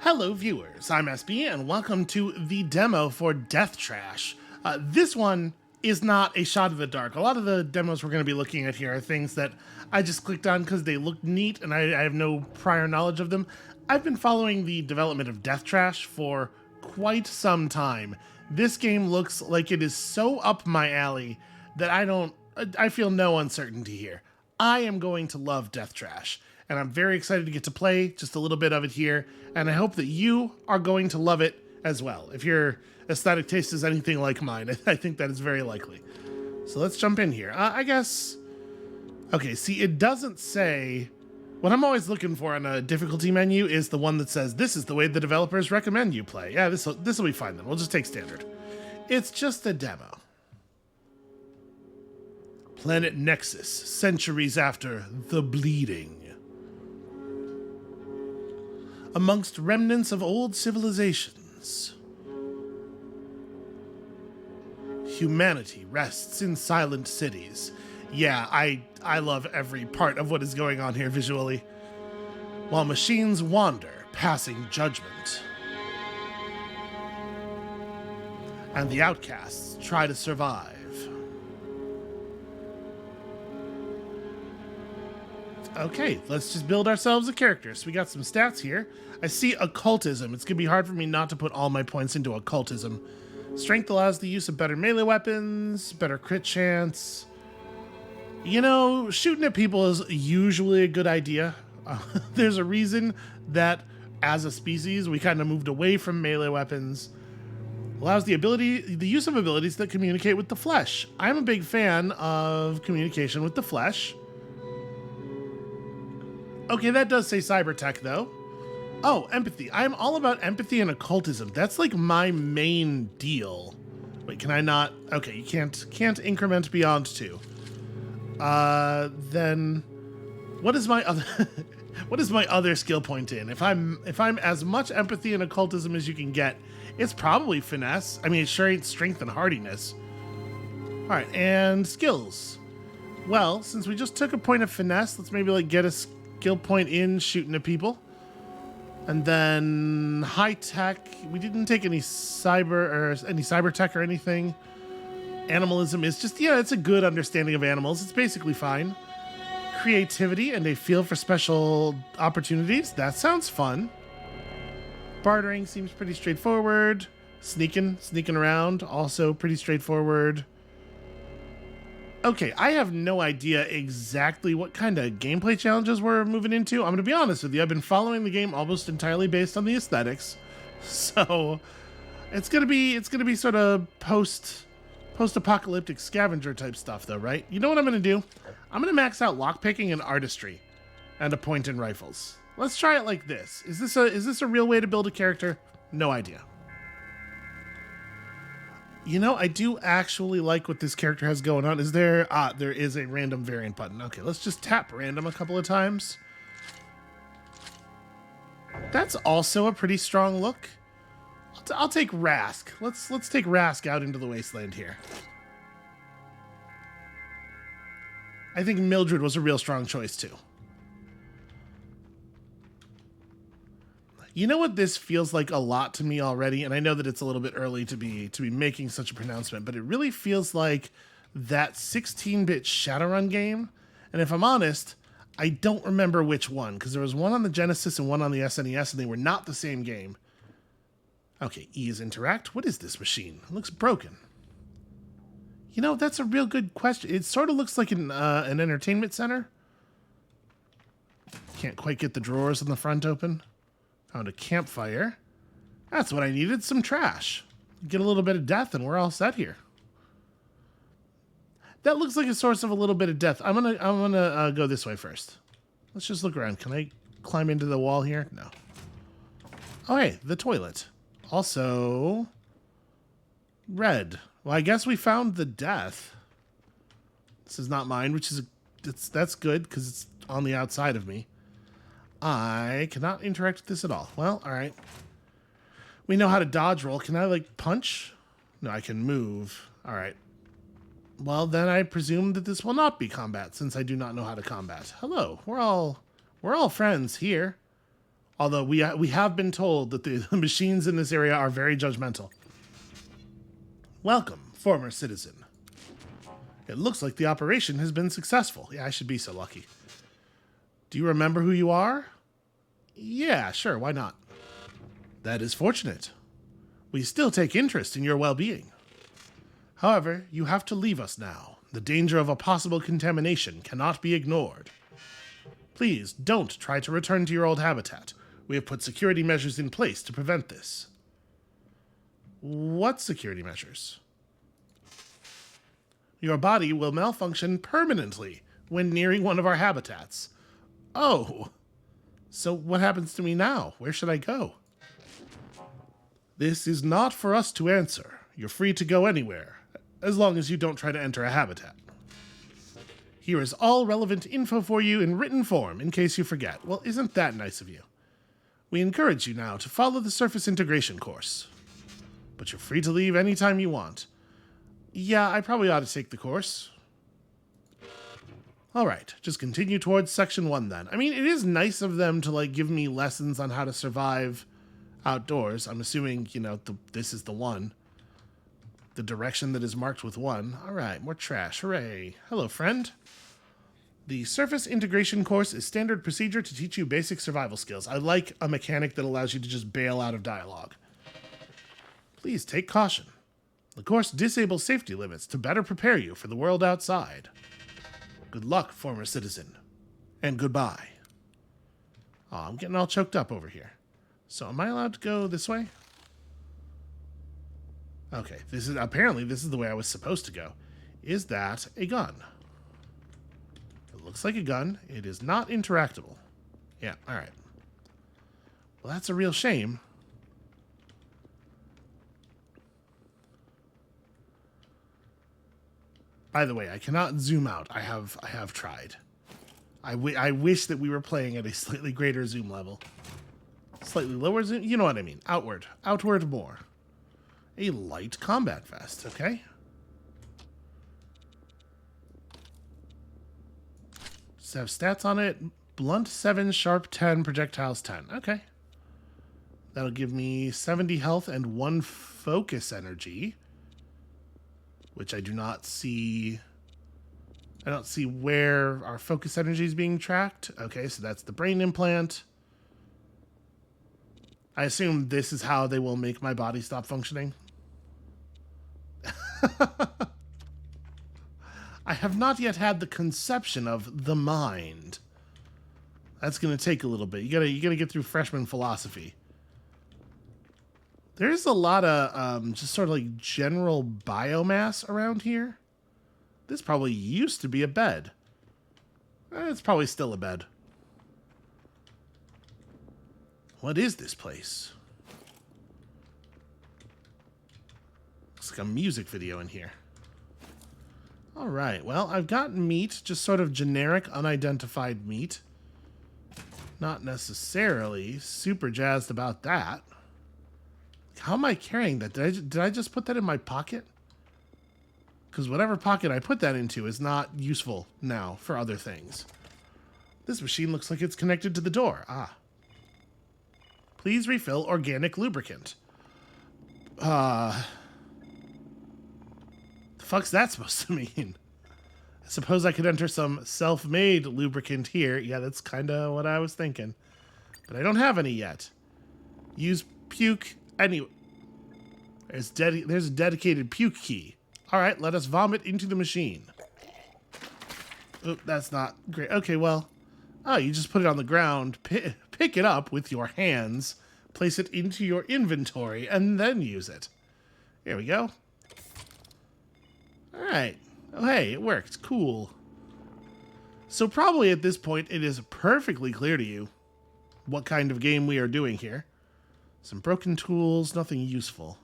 Hello viewers, I'm SB and welcome to the demo for Death Trash. This one is not a shot in the dark. A lot of the demos we're going to be looking at here are things that I just clicked on because they look neat and I have no prior knowledge of them. I've been following the development of Death Trash for quite some time. This game looks like it is so up my alley that I feel no uncertainty here. I am going to love Death Trash, and I'm very excited to get to play just a little bit of it here, and I hope that you are going to love it as well. If your aesthetic taste is anything like mine, I think that is very likely. So let's jump in here. I guess... Okay, see, it doesn't say... What I'm always looking for on a difficulty menu is the one that says, this is the way the developers recommend you play. Yeah, this will be fine then. We'll just take standard. It's just a demo. Planet Nexus, centuries after the bleeding. Amongst remnants of old civilizations, humanity rests in silent cities. Yeah, I love every part of what is going on here visually. While machines wander, passing judgment. And the outcasts try to survive. Okay, let's just build ourselves a character. So we got some stats here. I see occultism. It's going to be hard for me not to put all my points into occultism. Strength allows the use of better melee weapons, better crit chance. You know, shooting at people is usually a good idea. There's a reason that as a species, we kind of moved away from melee weapons. Allows the use of abilities that communicate with the flesh. I'm a big fan of communication with the flesh. Okay, that does say cyber tech, though. Oh, empathy. I'm all about empathy and occultism. That's like my main deal. Wait, can I not? Okay, you can't increment beyond 2. Then what is my other what is my other skill point in? If I'm as much empathy and occultism as you can get, it's probably finesse. I mean, it sure ain't strength and hardiness. All right, and skills. Well, since we just took a point of finesse, let's maybe like get a skill point in shooting at people. And then high tech, we didn't take any cyber tech or anything. Animalism is just, yeah, it's a good understanding of animals. It's basically fine. Creativity and a feel for special opportunities. That sounds fun. Bartering seems pretty straightforward. Sneaking around, also pretty straightforward. Okay, I have no idea exactly what kind of gameplay challenges we're moving into. I'm going to be honest with you. I've been following the game almost entirely based on the aesthetics. So it's going to be sort of post-apocalyptic scavenger type stuff though, right? You know what I'm going to do? I'm going to max out lockpicking and artistry and a point in rifles. Let's try it like this. Is this a real way to build a character? No idea. You know, I do actually like what this character has going on. Is there... there is a random variant button. Okay, let's just tap random a couple of times. That's also a pretty strong look. I'll take Rask. Let's take Rask out into the wasteland here. I think Mildred was a real strong choice too. You know what this feels like a lot to me already, and I know that it's a little bit early to be making such a pronouncement, but it really feels like that 16-bit Shadowrun game. And if I'm honest, I don't remember which one, because there was one on the Genesis and one on the SNES, and they were not the same game. Okay, E is interact. What is this machine? It looks broken. You know, that's a real good question. It sort of looks like an entertainment center. Can't quite get the drawers in the front open. Found a campfire. That's what I needed, some trash. Get a little bit of death and we're all set here. That looks like a source of a little bit of death. I'm gonna go this way first. Let's just look around. Can I climb into the wall here? No. Oh, hey, the toilet. Also, red. Well, I guess we found the death. This is not mine, which is that's good because it's on the outside of me. I cannot interact with this at all. Well, all right. We know how to dodge roll. Can I, like, punch? No, I can move. All right. Well, then I presume that this will not be combat, since I do not know how to combat. Hello. We're all friends here. Although we have been told that the machines in this area are very judgmental. Welcome, former citizen. It looks like the operation has been successful. Yeah, I should be so lucky. Do you remember who you are? Yeah, sure, why not? That is fortunate. We still take interest in your well-being. However, you have to leave us now. The danger of a possible contamination cannot be ignored. Please don't try to return to your old habitat. We have put security measures in place to prevent this. What security measures? Your body will malfunction permanently when nearing one of our habitats. Oh, so what happens to me now? Where should I go? This is not for us to answer. You're free to go anywhere, as long as you don't try to enter a habitat. Here is all relevant info for you in written form, in case you forget. Well, isn't that nice of you? We encourage you now to follow the surface integration course. But you're free to leave anytime you want. Yeah, I probably ought to take the course. Alright, just continue towards section 1 then. I mean, it is nice of them to, like, give me lessons on how to survive outdoors. I'm assuming, you know, this is the one. The direction that is marked with 1. Alright, more trash. Hooray. Hello, friend. The surface integration course is standard procedure to teach you basic survival skills. I like a mechanic that allows you to just bail out of dialogue. Please take caution. The course disables safety limits to better prepare you for the world outside. Good luck, former citizen. And goodbye. Oh, I'm getting all choked up over here. So am I allowed to go this way? Okay, apparently this is the way I was supposed to go. Is that a gun? It looks like a gun. It is not interactable. Yeah, alright. Well, that's a real shame. By the way, I cannot zoom out. I have tried. I wish that we were playing at a slightly greater zoom level. Slightly lower zoom? You know what I mean. Outward. Outward more. A light combat vest, okay? Just have stats on it. Blunt 7, sharp 10, projectiles 10. Okay. That'll give me 70 health and 1 focus energy. Which I do not see. I don't see where our focus energy is being tracked. Okay, so that's the brain implant. I assume this is how they will make my body stop functioning. I have not yet had the conception of the mind. That's going to take a little bit. You gotta get through freshman philosophy. There's a lot of just sort of like general biomass around here. This probably used to be a bed. It's probably still a bed. What is this place? Looks like a music video in here. Alright, well, I've got meat. Just sort of generic, unidentified meat. Not necessarily super jazzed about that. How am I carrying that? Did I just put that in my pocket? Because whatever pocket I put that into is not useful now for other things. This machine looks like it's connected to the door. Ah. Please refill organic lubricant. The fuck's that supposed to mean? I suppose I could enter some self-made lubricant here. Yeah, that's kind of what I was thinking. But I don't have any yet. Use puke anyway. There's a dedicated puke key. Alright, let us vomit into the machine. Oh, that's not great. Okay, well. Oh, you just put it on the ground, pick it up with your hands, place it into your inventory, and then use it. There we go. Alright. Oh, hey, it worked. Cool. So probably at this point, it is perfectly clear to you what kind of game we are doing here. Some broken tools, nothing useful.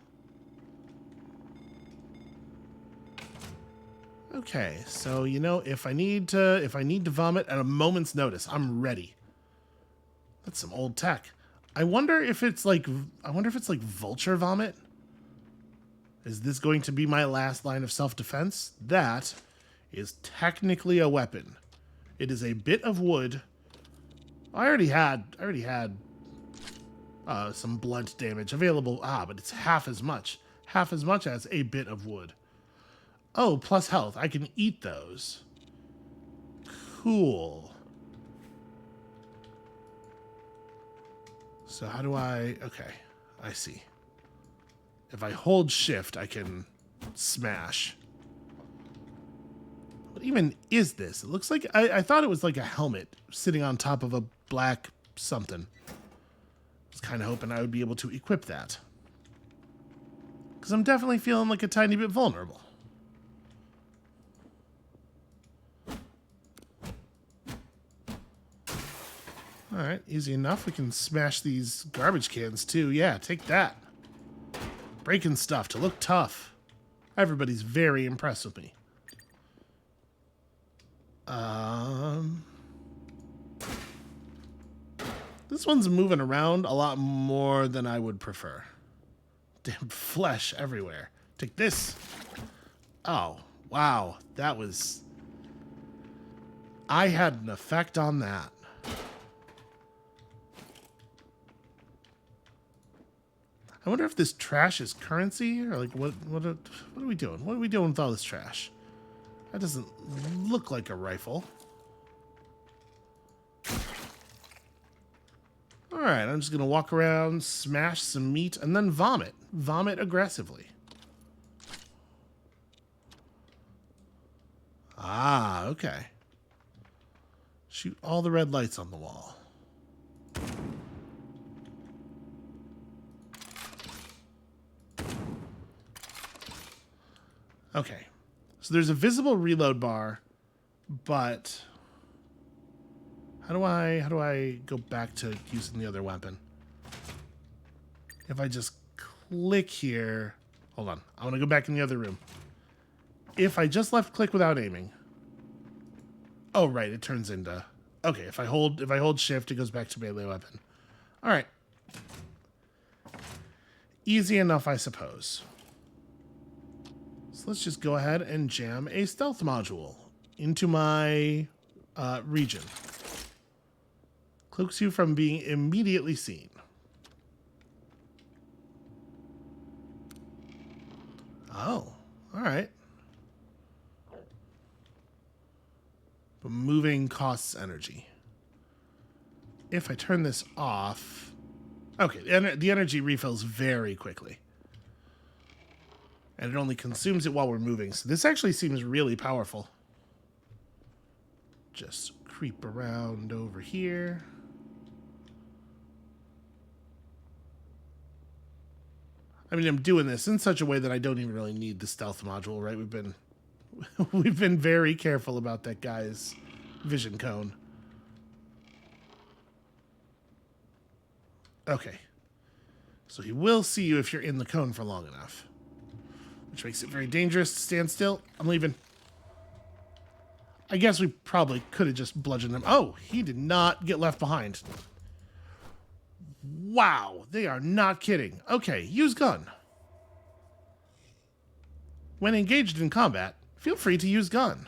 Okay, so you know, if I need to vomit at a moment's notice, I'm ready. That's some old tech. I wonder if it's like vulture vomit. Is this going to be my last line of self-defense? That is technically a weapon. It is a bit of wood. I already had Some blunt damage available. But it's half as much. Half as much as a bit of wood. Oh, plus health. I can eat those. Cool. So how do I... Okay, I see. If I hold shift, I can smash. What even is this? It looks like... I thought it was like a helmet sitting on top of a black something. I was kind of hoping I would be able to equip that. Because I'm definitely feeling like a tiny bit vulnerable. Alright, easy enough. We can smash these garbage cans too. Yeah, take that. Breaking stuff to look tough. Everybody's very impressed with me. This one's moving around a lot more than I would prefer. Damn flesh everywhere. Take this. Oh, wow. That was... I had an effect on that. I wonder if this trash is currency or like what are we doing? What are we doing with all this trash? That doesn't look like a rifle. All right, I'm just gonna walk around, smash some meat, and then vomit. Vomit aggressively. Ah, okay. Shoot all the red lights on the wall. Okay, so there's a visible reload bar, but how do I go back to using the other weapon? If I just click here, hold on, I want to go back in the other room. If I just left click without aiming, oh right, it turns into okay. If I hold shift, it goes back to melee weapon. All right, easy enough, I suppose. So let's just go ahead and jam a stealth module into my region. Cloaks you from being immediately seen. Oh, all right. But moving costs energy. If I turn this off... Okay, the energy refills very quickly. And it only consumes it while we're moving. So this actually seems really powerful. Just creep around over here. I mean, I'm doing this in such a way that I don't even really need the stealth module, right? We've been very careful about that guy's vision cone. Okay. So he will see you if you're in the cone for long enough. Which makes it very dangerous to stand still. I'm leaving. I guess we probably could have just bludgeoned him. Oh, he did not get left behind. Wow, they are not kidding. Okay, use gun. When engaged in combat, feel free to use gun.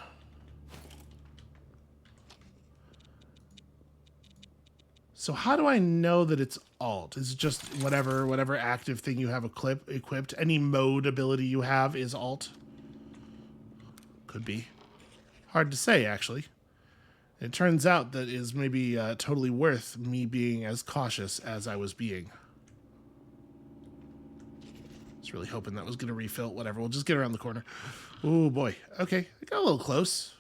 So how do I know that it's alt? Is it just whatever active thing you have equipped? Any mode ability you have is alt? Could be. Hard to say, actually. It turns out that is maybe totally worth me being as cautious as I was being. I was really hoping that was going to refill. Whatever, we'll just get around the corner. Oh boy. Okay, I got a little close.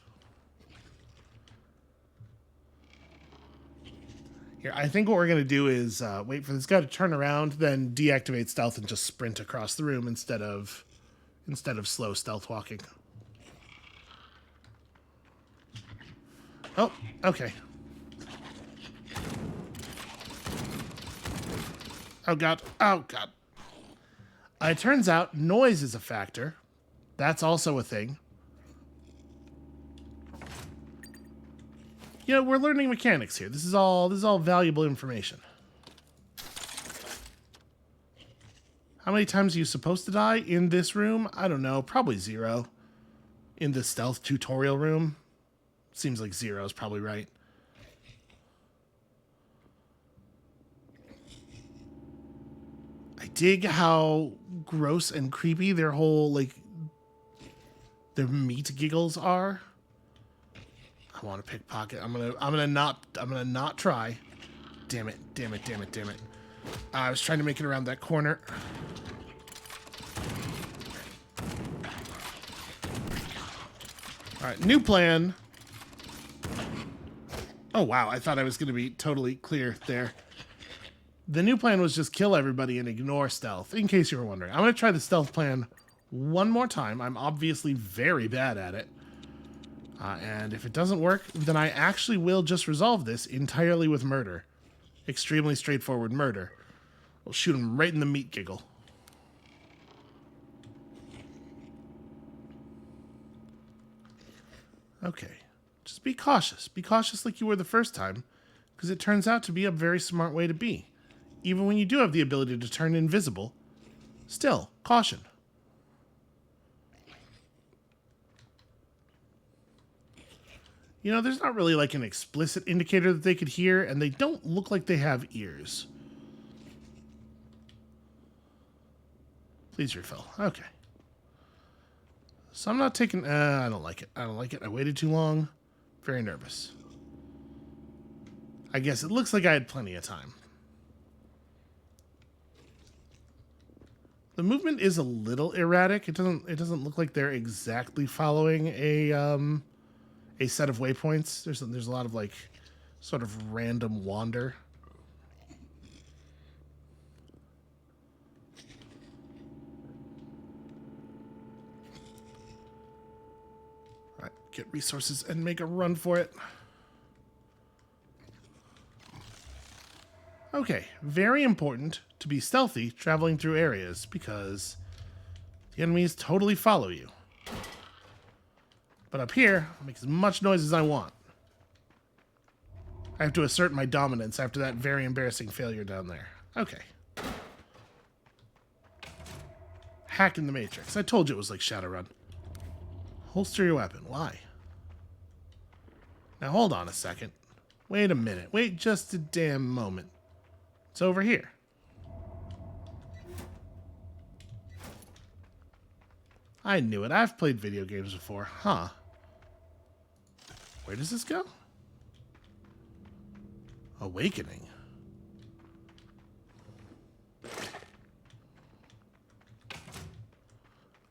Here, I think what we're going to do is wait for this guy to turn around, then deactivate stealth and just sprint across the room instead of slow stealth walking. Oh, okay. Oh, God. Oh, God. It turns out noise is a factor. That's also a thing. You know, we're learning mechanics here. This is all valuable information. How many times are you supposed to die in this room? I don't know. Probably 0. In the stealth tutorial room. Seems like 0 is probably right. I dig how gross and creepy their whole, like, their meat giggles are. I want to pickpocket. I'm gonna not try. Damn it. I was trying to make it around that corner. All right, new plan. Oh, wow. I thought I was going to be totally clear there. The new plan was just kill everybody and ignore stealth, in case you were wondering. I'm going to try the stealth plan one more time. I'm obviously very bad at it. And if it doesn't work, then I actually will just resolve this entirely with murder. Extremely straightforward murder. We'll shoot him right in the meat giggle. Okay. Just be cautious. Be cautious like you were the first time, because it turns out to be a very smart way to be. Even when you do have the ability to turn invisible, still, caution. You know, there's not really like an explicit indicator that they could hear, and they don't look like they have ears. Please refill. Okay. So I'm not taking... I don't like it. I waited too long. Very nervous. I guess it looks like I had plenty of time. The movement is a little erratic. It doesn't look like they're exactly following a set of waypoints. There's a lot of like sort of random wander. All right, get resources and make a run for it. Okay, very important to be stealthy traveling through areas because the enemies totally follow you. But up here, I'll make as much noise as I want. I have to assert my dominance after that very embarrassing failure down there. Okay. Hack in the Matrix. I told you it was like Shadowrun. Holster your weapon. Why? Now hold on a second. Wait a minute. Wait just a damn moment. It's over here. I knew it. I've played video games before. Huh. Where does this go? Awakening.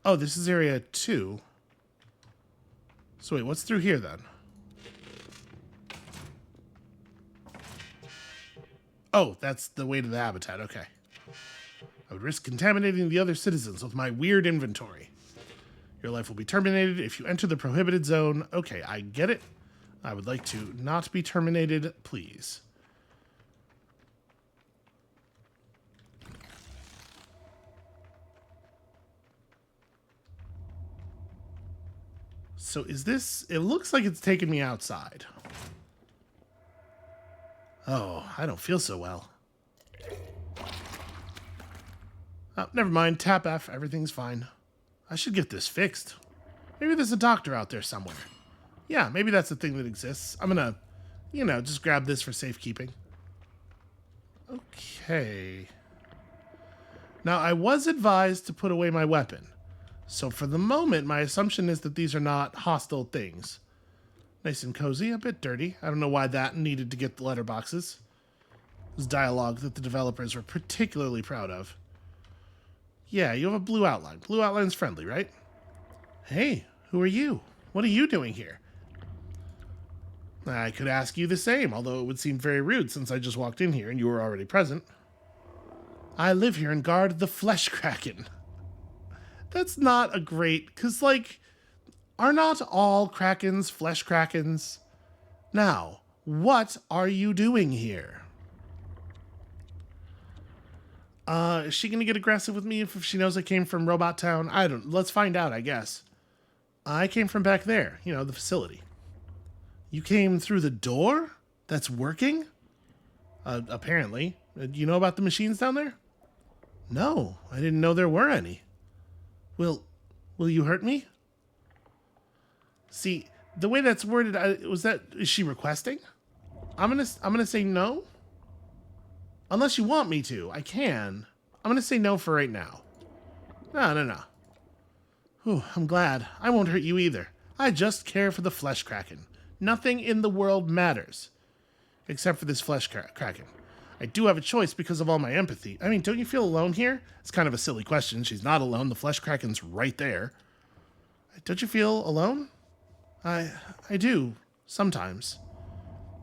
Oh, this is area 2. So wait, what's through here then? Oh, that's the way to the habitat. Okay. I would risk contaminating the other citizens with my weird inventory. Your life will be terminated if you enter the prohibited zone. Okay, I get it. I would like to not be terminated, please. So is this... It looks like it's taking me outside. Oh, I don't feel so well. Oh, never mind. Tap F. Everything's fine. I should get this fixed. Maybe there's a doctor out there somewhere. Yeah, maybe that's a thing that exists. I'm gonna, just grab this for safekeeping. Okay. Now, I was advised to put away my weapon. So for the moment, my assumption is that these are not hostile things. Nice and cozy, a bit dirty. I don't know why that needed to get the letterboxes. It was dialogue that the developers were particularly proud of. Yeah, you have a blue outline. Blue outline's friendly, right? Hey, who are you? What are you doing here? I could ask you the same, although it would seem very rude since I just walked in here and you were already present. I live here and guard the flesh Kraken. That's not a great... Because, are not all Krakens flesh Krakens? Now, what are you doing here? Is she going to get aggressive with me if she knows I came from Robot Town? Let's find out, I guess. I came from back there, the facility. You came through the door? That's working? Apparently. Do you know about the machines down there? No, I didn't know there were any. Will you hurt me? See, the way that's worded, is she requesting? I'm gonna say no. Unless you want me to, I can. I'm going to say no for right now. No. Whew, I'm glad. I won't hurt you either. I just care for the flesh kraken. Nothing in the world matters. Except for this flesh kraken. I do have a choice because of all my empathy. I mean, don't you feel alone here? It's kind of a silly question. She's not alone. The flesh kraken's right there. Don't you feel alone? I do, sometimes.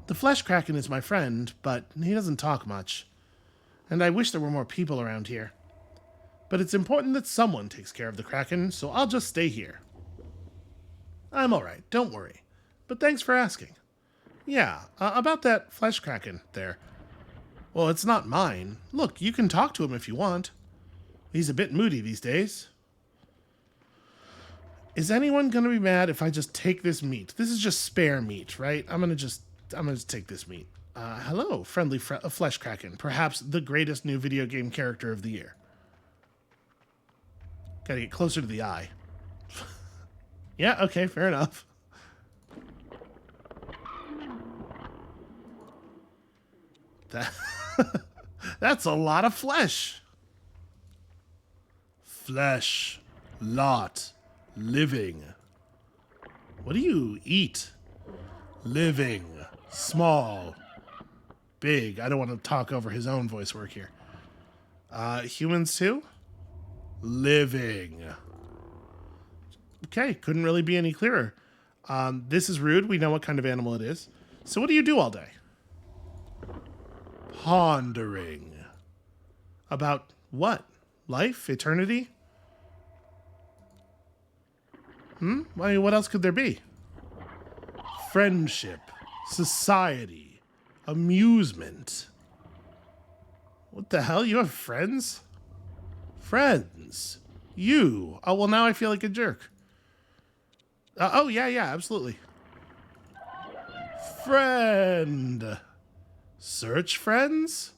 The flesh kraken is my friend, but he doesn't talk much. And I wish there were more people around here. But it's important that someone takes care of the kraken, so I'll just stay here. I'm alright, don't worry. But thanks for asking. Yeah, about that flesh kraken there. Well, it's not mine. Look, you can talk to him if you want. He's a bit moody these days. Is anyone going to be mad if I just take this meat? This is just spare meat, right? I'm going to just take this meat. Hello, friendly flesh kraken. Perhaps the greatest new video game character of the year. Gotta get closer to the eye. Yeah, okay, fair enough. That's a lot of flesh. Flesh. Lot. Living. What do you eat? Living. Small. Big. I don't want to talk over his own voice work here. Humans too? Living. Okay, couldn't really be any clearer. This is rude. We know what kind of animal it is. So what do you do all day? Pondering. About what? Life? Eternity? I mean, what else could there be? Friendship. Society. Amusement. What the hell? You have friends? Friends. You. Oh, well, now I feel like a jerk. Oh, yeah, absolutely. Friend. Search friends?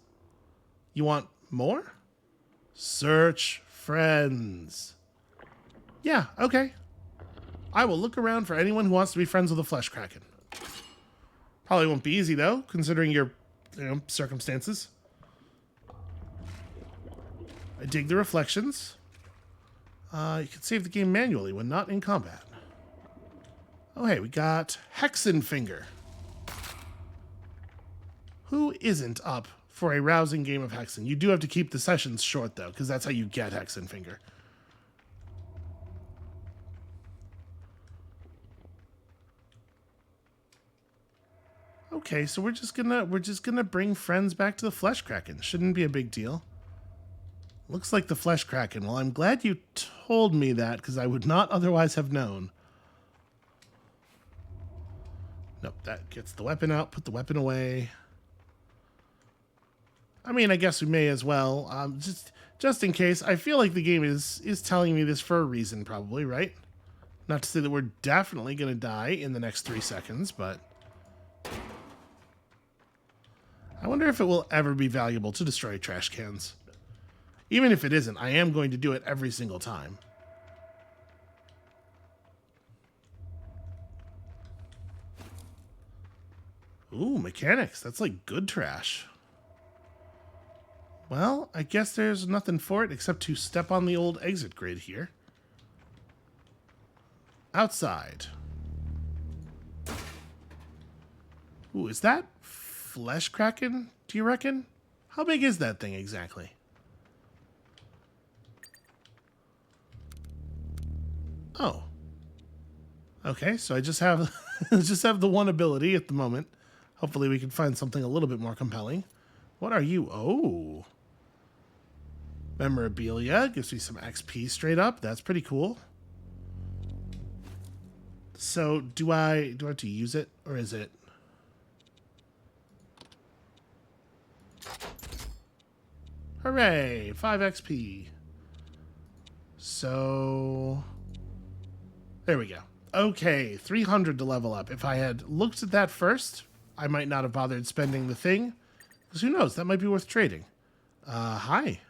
You want more? Search friends. Yeah, okay. I will look around for anyone who wants to be friends with a flesh kraken. Probably won't be easy, though, considering your, circumstances. I dig the reflections. You can save the game manually when not in combat. Oh, hey, we got Hexenfinger. Who isn't up for a rousing game of Hexen? You do have to keep the sessions short, though, because that's how you get Hexenfinger. Okay, so we're just gonna bring friends back to the flesh kraken. Shouldn't be a big deal. Looks like the flesh kraken. Well, I'm glad you told me that, because I would not otherwise have known. Nope, that gets the weapon out. Put the weapon away. I mean, I guess we may as well. Just in case. I feel like the game is telling me this for a reason, probably, right? Not to say that we're definitely going to die in the next 3 seconds, but... I wonder if it will ever be valuable to destroy trash cans. Even if it isn't, I am going to do it every single time. Ooh, mechanics. That's like good trash. Well, I guess there's nothing for it except to step on the old exit grid here. Outside. Ooh, is that flesh kraken, do you reckon? How big is that thing exactly? Oh. Okay, so I just have just have the one ability at the moment. Hopefully we can find something a little bit more compelling. What are you? Oh. Memorabilia gives me some XP straight up. That's pretty cool. So do I have to use it, or is it? Hooray! 5 XP. So there we go. Okay, 300 to level up. If I had looked at that first, I might not have bothered spending the thing. Because who knows? That might be worth trading. Hi.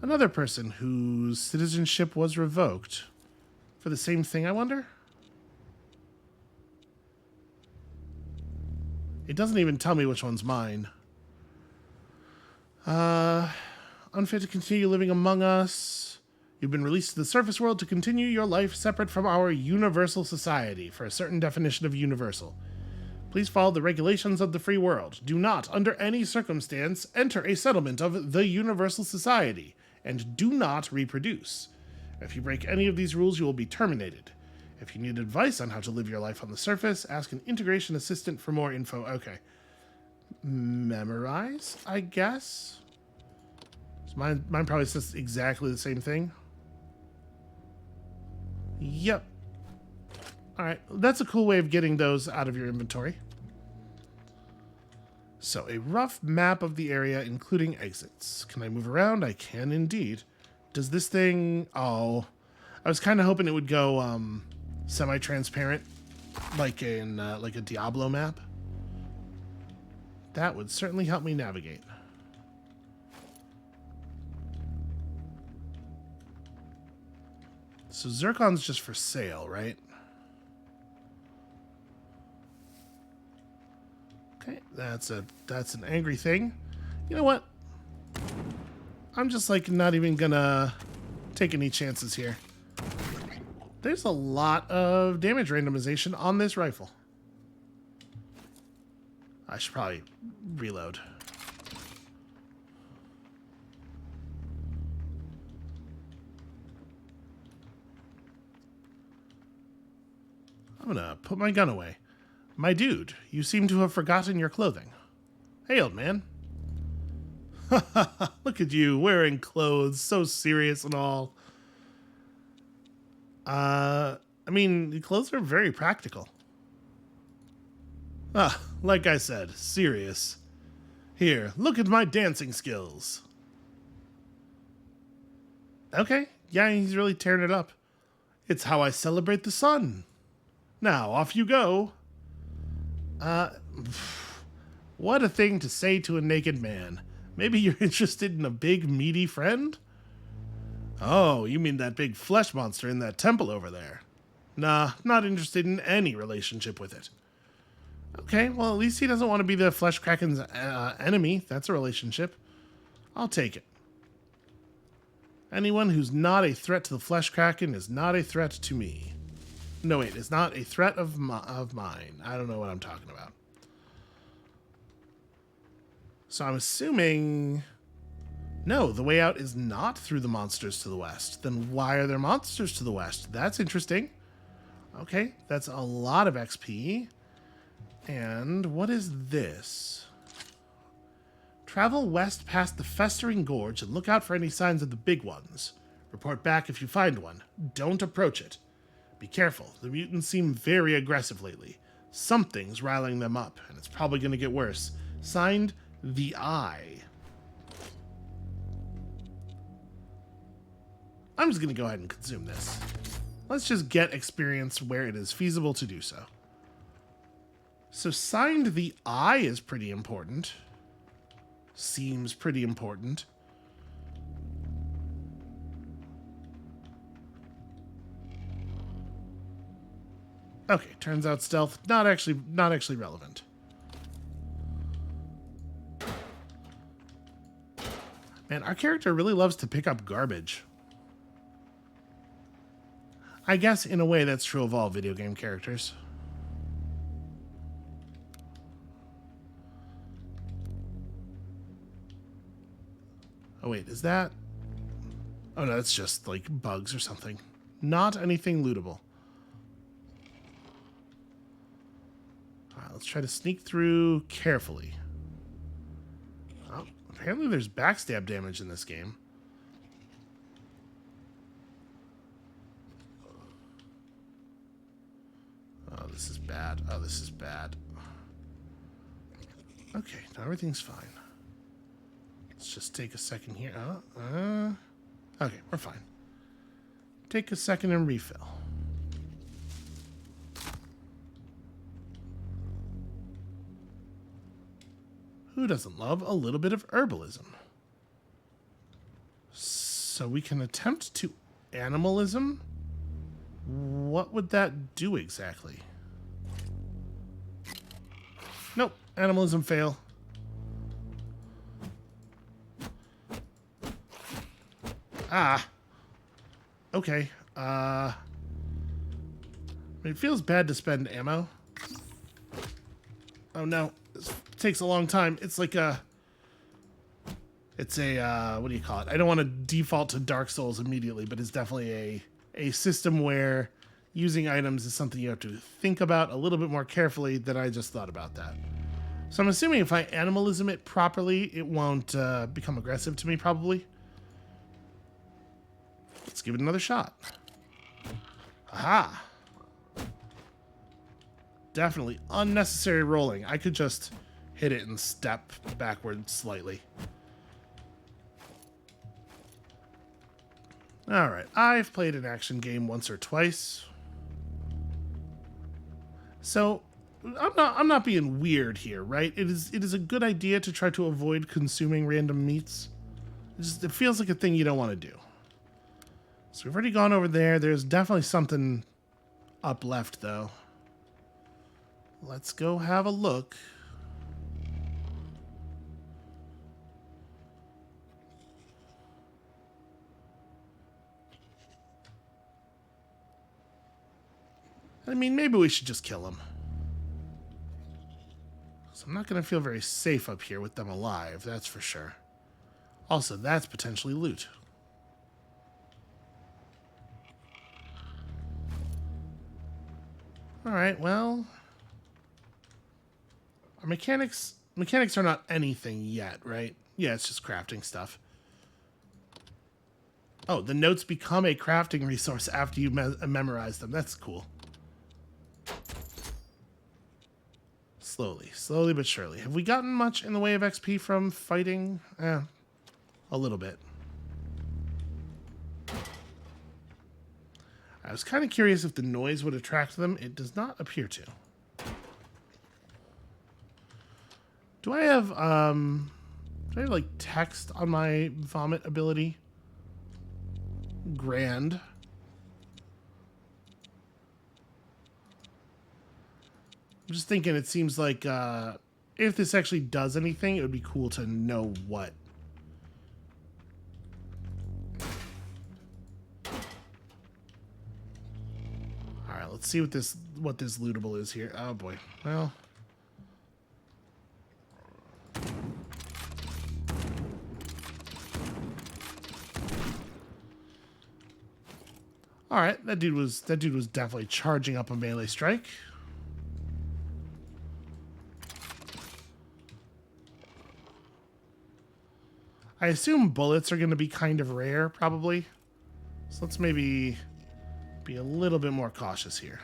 Another person whose citizenship was revoked. For the same thing, I wonder? It doesn't even tell me which one's mine. Unfit to continue living among us. You've been released to the surface world to continue your life separate from our universal society for a certain definition of universal. Please follow the regulations of the free world. Do not, under any circumstance, enter a settlement of the universal society, and do not reproduce. If you break any of these rules, you will be terminated. If you need advice on how to live your life on the surface, ask an integration assistant for more info. Okay. Memorize, I guess? So mine probably says exactly the same thing. Yep. Alright, that's a cool way of getting those out of your inventory. So, a rough map of the area, including exits. Can I move around? I can indeed. Does this thing... Oh, I was kind of hoping it would go semi-transparent, like in like a Diablo map. That would certainly help me navigate. So Zircon's just for sale, right? Okay, that's an angry thing. You know what? I'm just like not even gonna take any chances here. There's a lot of damage randomization on this rifle. I should probably reload. I'm gonna put my gun away. My dude, you seem to have forgotten your clothing. Hey, old man. Look at you wearing clothes, so serious and all. I mean, the clothes are very practical. Ah, like I said, serious. Here, look at my dancing skills. Okay, yeah, he's really tearing it up. It's how I celebrate the sun. Now, off you go. What a thing to say to a naked man. Maybe you're interested in a big, meaty friend? Oh, you mean that big flesh monster in that temple over there? Nah, not interested in any relationship with it. Okay, well, at least he doesn't want to be the flesh kraken's enemy. That's a relationship. I'll take it. Anyone who's not a threat to the flesh kraken is not a threat to me. No, wait, it's not a threat of mine. I don't know what I'm talking about. So I'm assuming... No, the way out is not through the monsters to the west. Then why are there monsters to the west? That's interesting. Okay, that's a lot of XP. And what is this? Travel west past the festering gorge and look out for any signs of the big ones. Report back if you find one. Don't approach it. Be careful. The mutants seem very aggressive lately. Something's riling them up, and it's probably going to get worse. Signed, The Eye. I'm just going to go ahead and consume this. Let's just get experience where it is feasible to do so. So signed, The Eye is pretty important. Seems pretty important. Okay, turns out stealth not actually relevant. Man, our character really loves to pick up garbage. I guess in a way that's true of all video game characters. Oh wait, is that... Oh no, it's just like bugs or something. Not anything lootable. Alright, let's try to sneak through carefully. Oh, apparently there's backstab damage in this game. Oh, this is bad. Oh, this is bad. Okay, now everything's fine. Let's just take a second here. Okay, we're fine. Take a second and refill. Who doesn't love a little bit of herbalism? So we can attempt to animalism? What would that do exactly? Nope, animalism fail. Ah. Okay. It feels bad to spend ammo. Oh no. This takes a long time. It's like a... It's a, what do you call it? I don't want to default to Dark Souls immediately, but it's definitely a system where using items is something you have to think about a little bit more carefully than I just thought about that. So I'm assuming if I animalism it properly, it won't become aggressive to me, probably. Let's give it another shot. Aha! Definitely unnecessary rolling. I could just hit it and step backwards slightly. Alright, I've played an action game once or twice. So, I'm not being weird here, right? It is a good idea to try to avoid consuming random meats. It feels like a thing you don't want to do. So we've already gone over there. There's definitely something up left, though. Let's go have a look. I mean, maybe we should just kill him. So I'm not going to feel very safe up here with them alive, that's for sure. Also, that's potentially loot. Alright, well... Our mechanics are not anything yet, right? Yeah, it's just crafting stuff. Oh, the notes become a crafting resource after you memorize them. That's cool. Slowly but surely. Have we gotten much in the way of XP from fighting? A little bit. I was kind of curious if the noise would attract them. It does not appear to. Do I have like text on my vomit ability? Grand. I'm just thinking it seems like if this actually does anything, it would be cool to know what. Alright, let's see what this lootable is here. Oh boy. Well. Alright, that dude was definitely charging up a melee strike. I assume bullets are going to be kind of rare, probably. So let's maybe be a little bit more cautious here.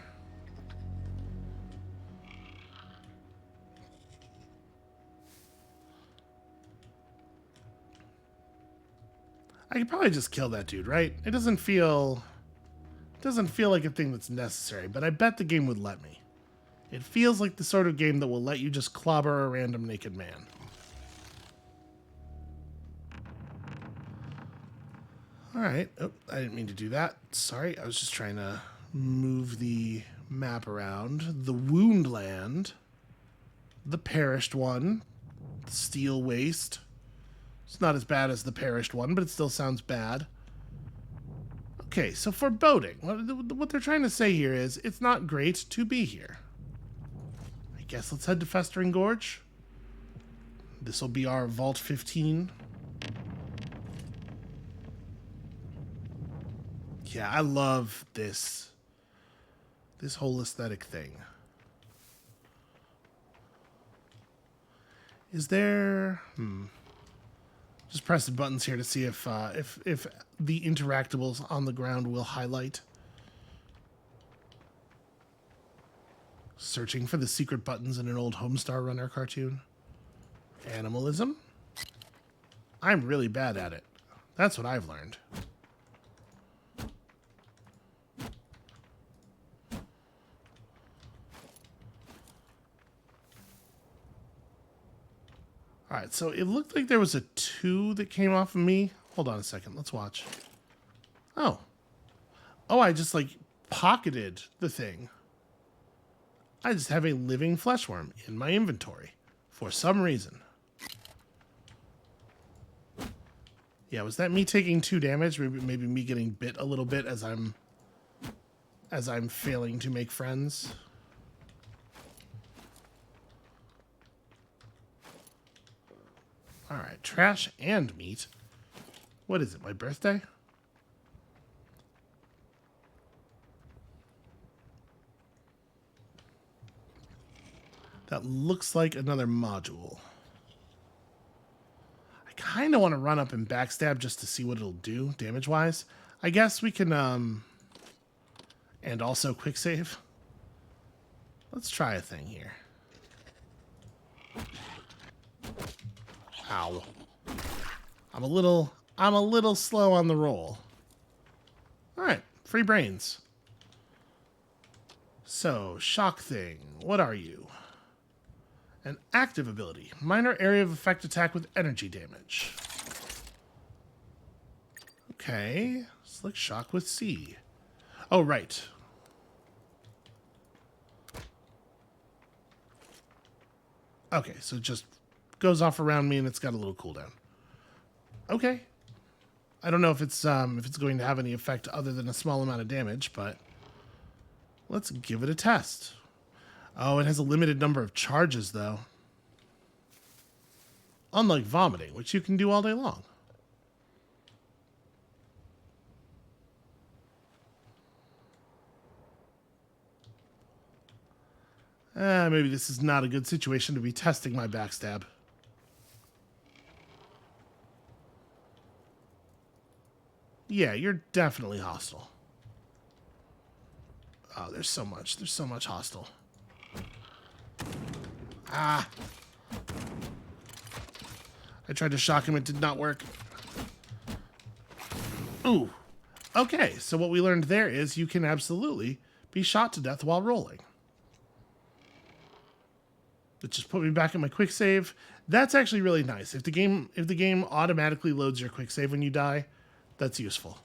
I could probably just kill that dude, right? It doesn't feel like a thing that's necessary, but I bet the game would let me. It feels like the sort of game that will let you just clobber a random naked man. Alright. Oh, I didn't mean to do that. Sorry, I was just trying to move the map around. The Woundland. The Perished one. The Steel Waste. It's not as bad as the Perished one, but it still sounds bad. Okay, so foreboding. What they're trying to say here is, it's not great to be here. I guess let's head to Festering Gorge. This will be our Vault 15. Yeah, I love this whole aesthetic thing. Is there... Just pressing buttons here to see if the interactables on the ground will highlight. Searching for the secret buttons in an old Homestar Runner cartoon. Animalism. I'm really bad at it. That's what I've learned. Alright, so it looked like there was a 2 that came off of me. Hold on a second, let's watch. Oh. Oh, I just, like, pocketed the thing. I just have a living fleshworm in my inventory. For some reason. Yeah, was that me taking 2 damage? Maybe me getting bit a little bit as I'm failing to make friends. All right, trash and meat. What is it, my birthday? That looks like another module. I kind of want to run up and backstab just to see what it'll do damage-wise. I guess we can, and also quick save. Let's try a thing here. Ow. I'm a little slow on the roll. All right, free brains. So, shock thing. What are you? An active ability. Minor area of effect attack with energy damage. Okay. Slick shock with C. Oh, right. Okay, so it just goes off around me and it's got a little cooldown. Okay. I don't know if it's going to have any effect other than a small amount of damage, but let's give it a test. Oh, it has a limited number of charges, though. Unlike vomiting, which you can do all day long. Maybe this is not a good situation to be testing my backstab. Yeah, you're definitely hostile. Oh, there's so much hostile. Ah. I tried to shock him, it did not work. Ooh. Okay, so what we learned there is you can absolutely be shot to death while rolling. It just put me back in my quick save. That's actually really nice. If the game automatically loads your quick save when you die, that's useful.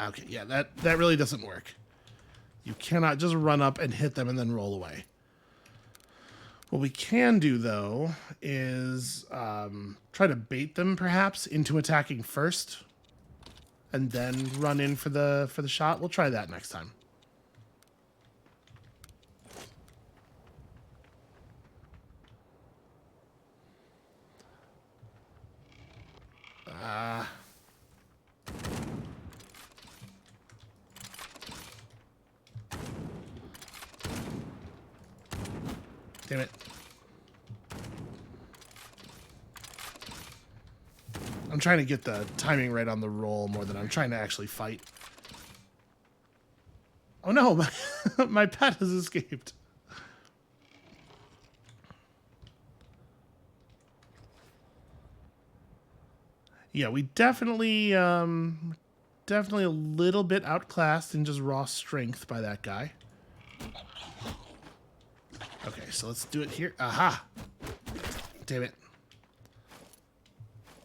Okay, yeah, that really doesn't work. You cannot just run up and hit them and then roll away. What we can do, though, is try to bait them, perhaps, into attacking first, and then run in for the shot. We'll try that next time. Damn it. I'm trying to get the timing right on the roll more than I'm trying to actually fight. Oh no, my pet has escaped. Yeah, we definitely a little bit outclassed in just raw strength by that guy. Okay, so let's do it here. Aha! Damn it.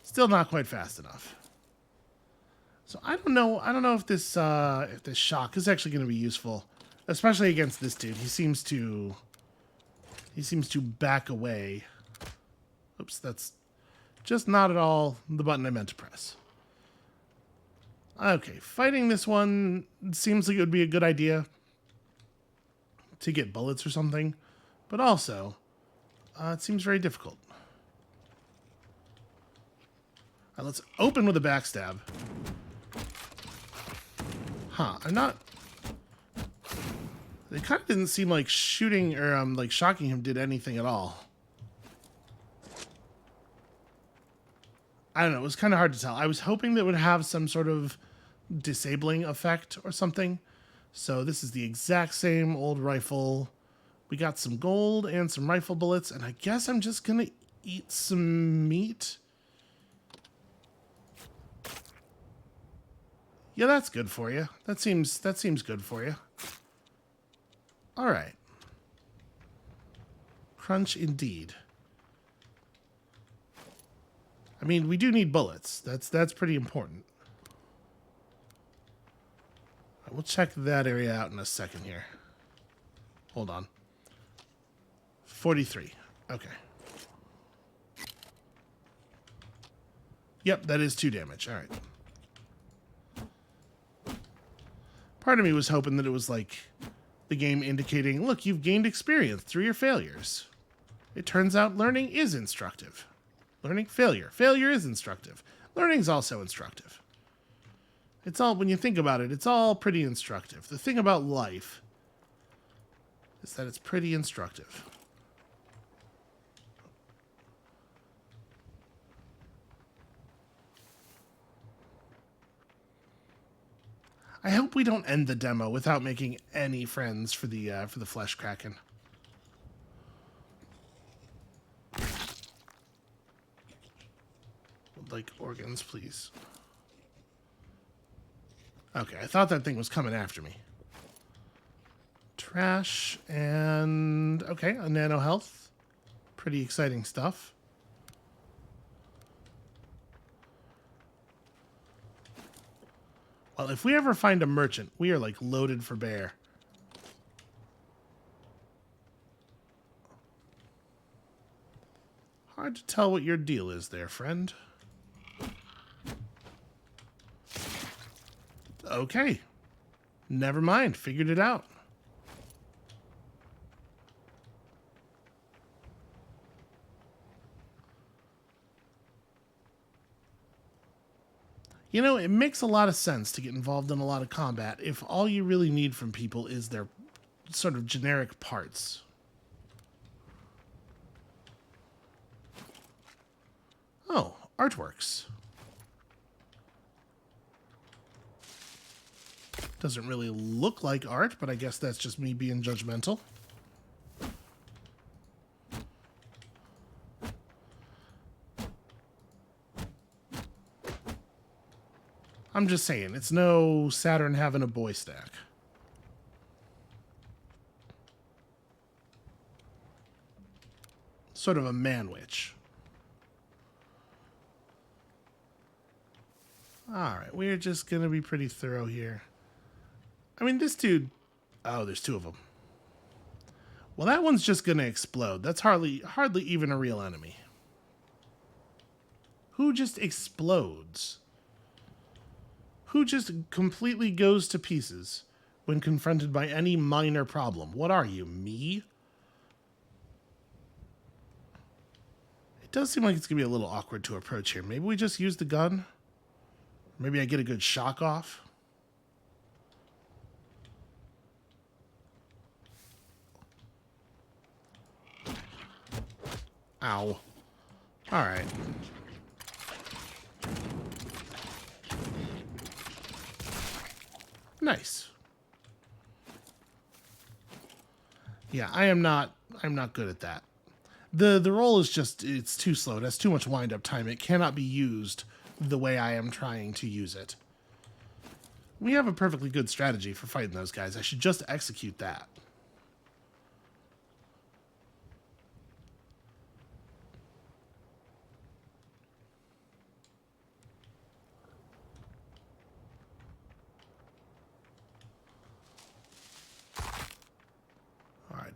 Still not quite fast enough. So I don't know if this shock is actually going to be useful, especially against this dude. He seems to back away. Oops, that's just not at all the button I meant to press. Okay, fighting this one seems like it would be a good idea to get bullets or something, but also it seems very difficult. All right, let's open with a backstab. Huh, I'm not... It kind of didn't seem like shooting or like shocking him did anything at all. I don't know, it was kind of hard to tell. I was hoping that it would have some sort of disabling effect or something. So this is the exact same old rifle. We got some gold and some rifle bullets, and I guess I'm just gonna eat some meat. Yeah, that's good for you. That seems good for you. All right. Crunch indeed. I mean, we do need bullets. That's pretty important. We'll check that area out in a second here. Hold on. 43. Okay. Yep, that is 2 damage. All right. Part of me was hoping that it was like the game indicating, look, you've gained experience through your failures. It turns out learning is instructive. Failure is instructive. Learning's also instructive. It's all, when you think about it, it's all pretty instructive. The thing about life is that it's pretty instructive. I hope we don't end the demo without making any friends for the flesh Kraken. Would like organs, please. Okay, I thought that thing was coming after me. Trash and okay, a nano health. Pretty exciting stuff. Well, if we ever find a merchant, we are like loaded for bear. Hard to tell what your deal is there, friend. Okay. Never mind. Figured it out. You know, it makes a lot of sense to get involved in a lot of combat if all you really need from people is their sort of generic parts. Oh, artworks. Doesn't really look like art, but I guess that's just me being judgmental. I'm just saying, it's no Saturn having a boy stack. Sort of a man-witch. Alright, we're just gonna be pretty thorough here. I mean, this dude... Oh, there's 2 of them. Well, that one's just gonna explode. That's hardly even a real enemy. Who just explodes? Who just completely goes to pieces when confronted by any minor problem? What are you, me? It does seem like it's going to be a little awkward to approach here. Maybe we just use the gun? Maybe I get a good shock off? Ow. All right. Nice. Yeah, I'm not good at that. The roll is just, it's too slow. It has too much wind-up time. It cannot be used the way I am trying to use it. We have a perfectly good strategy for fighting those guys. I should just execute that.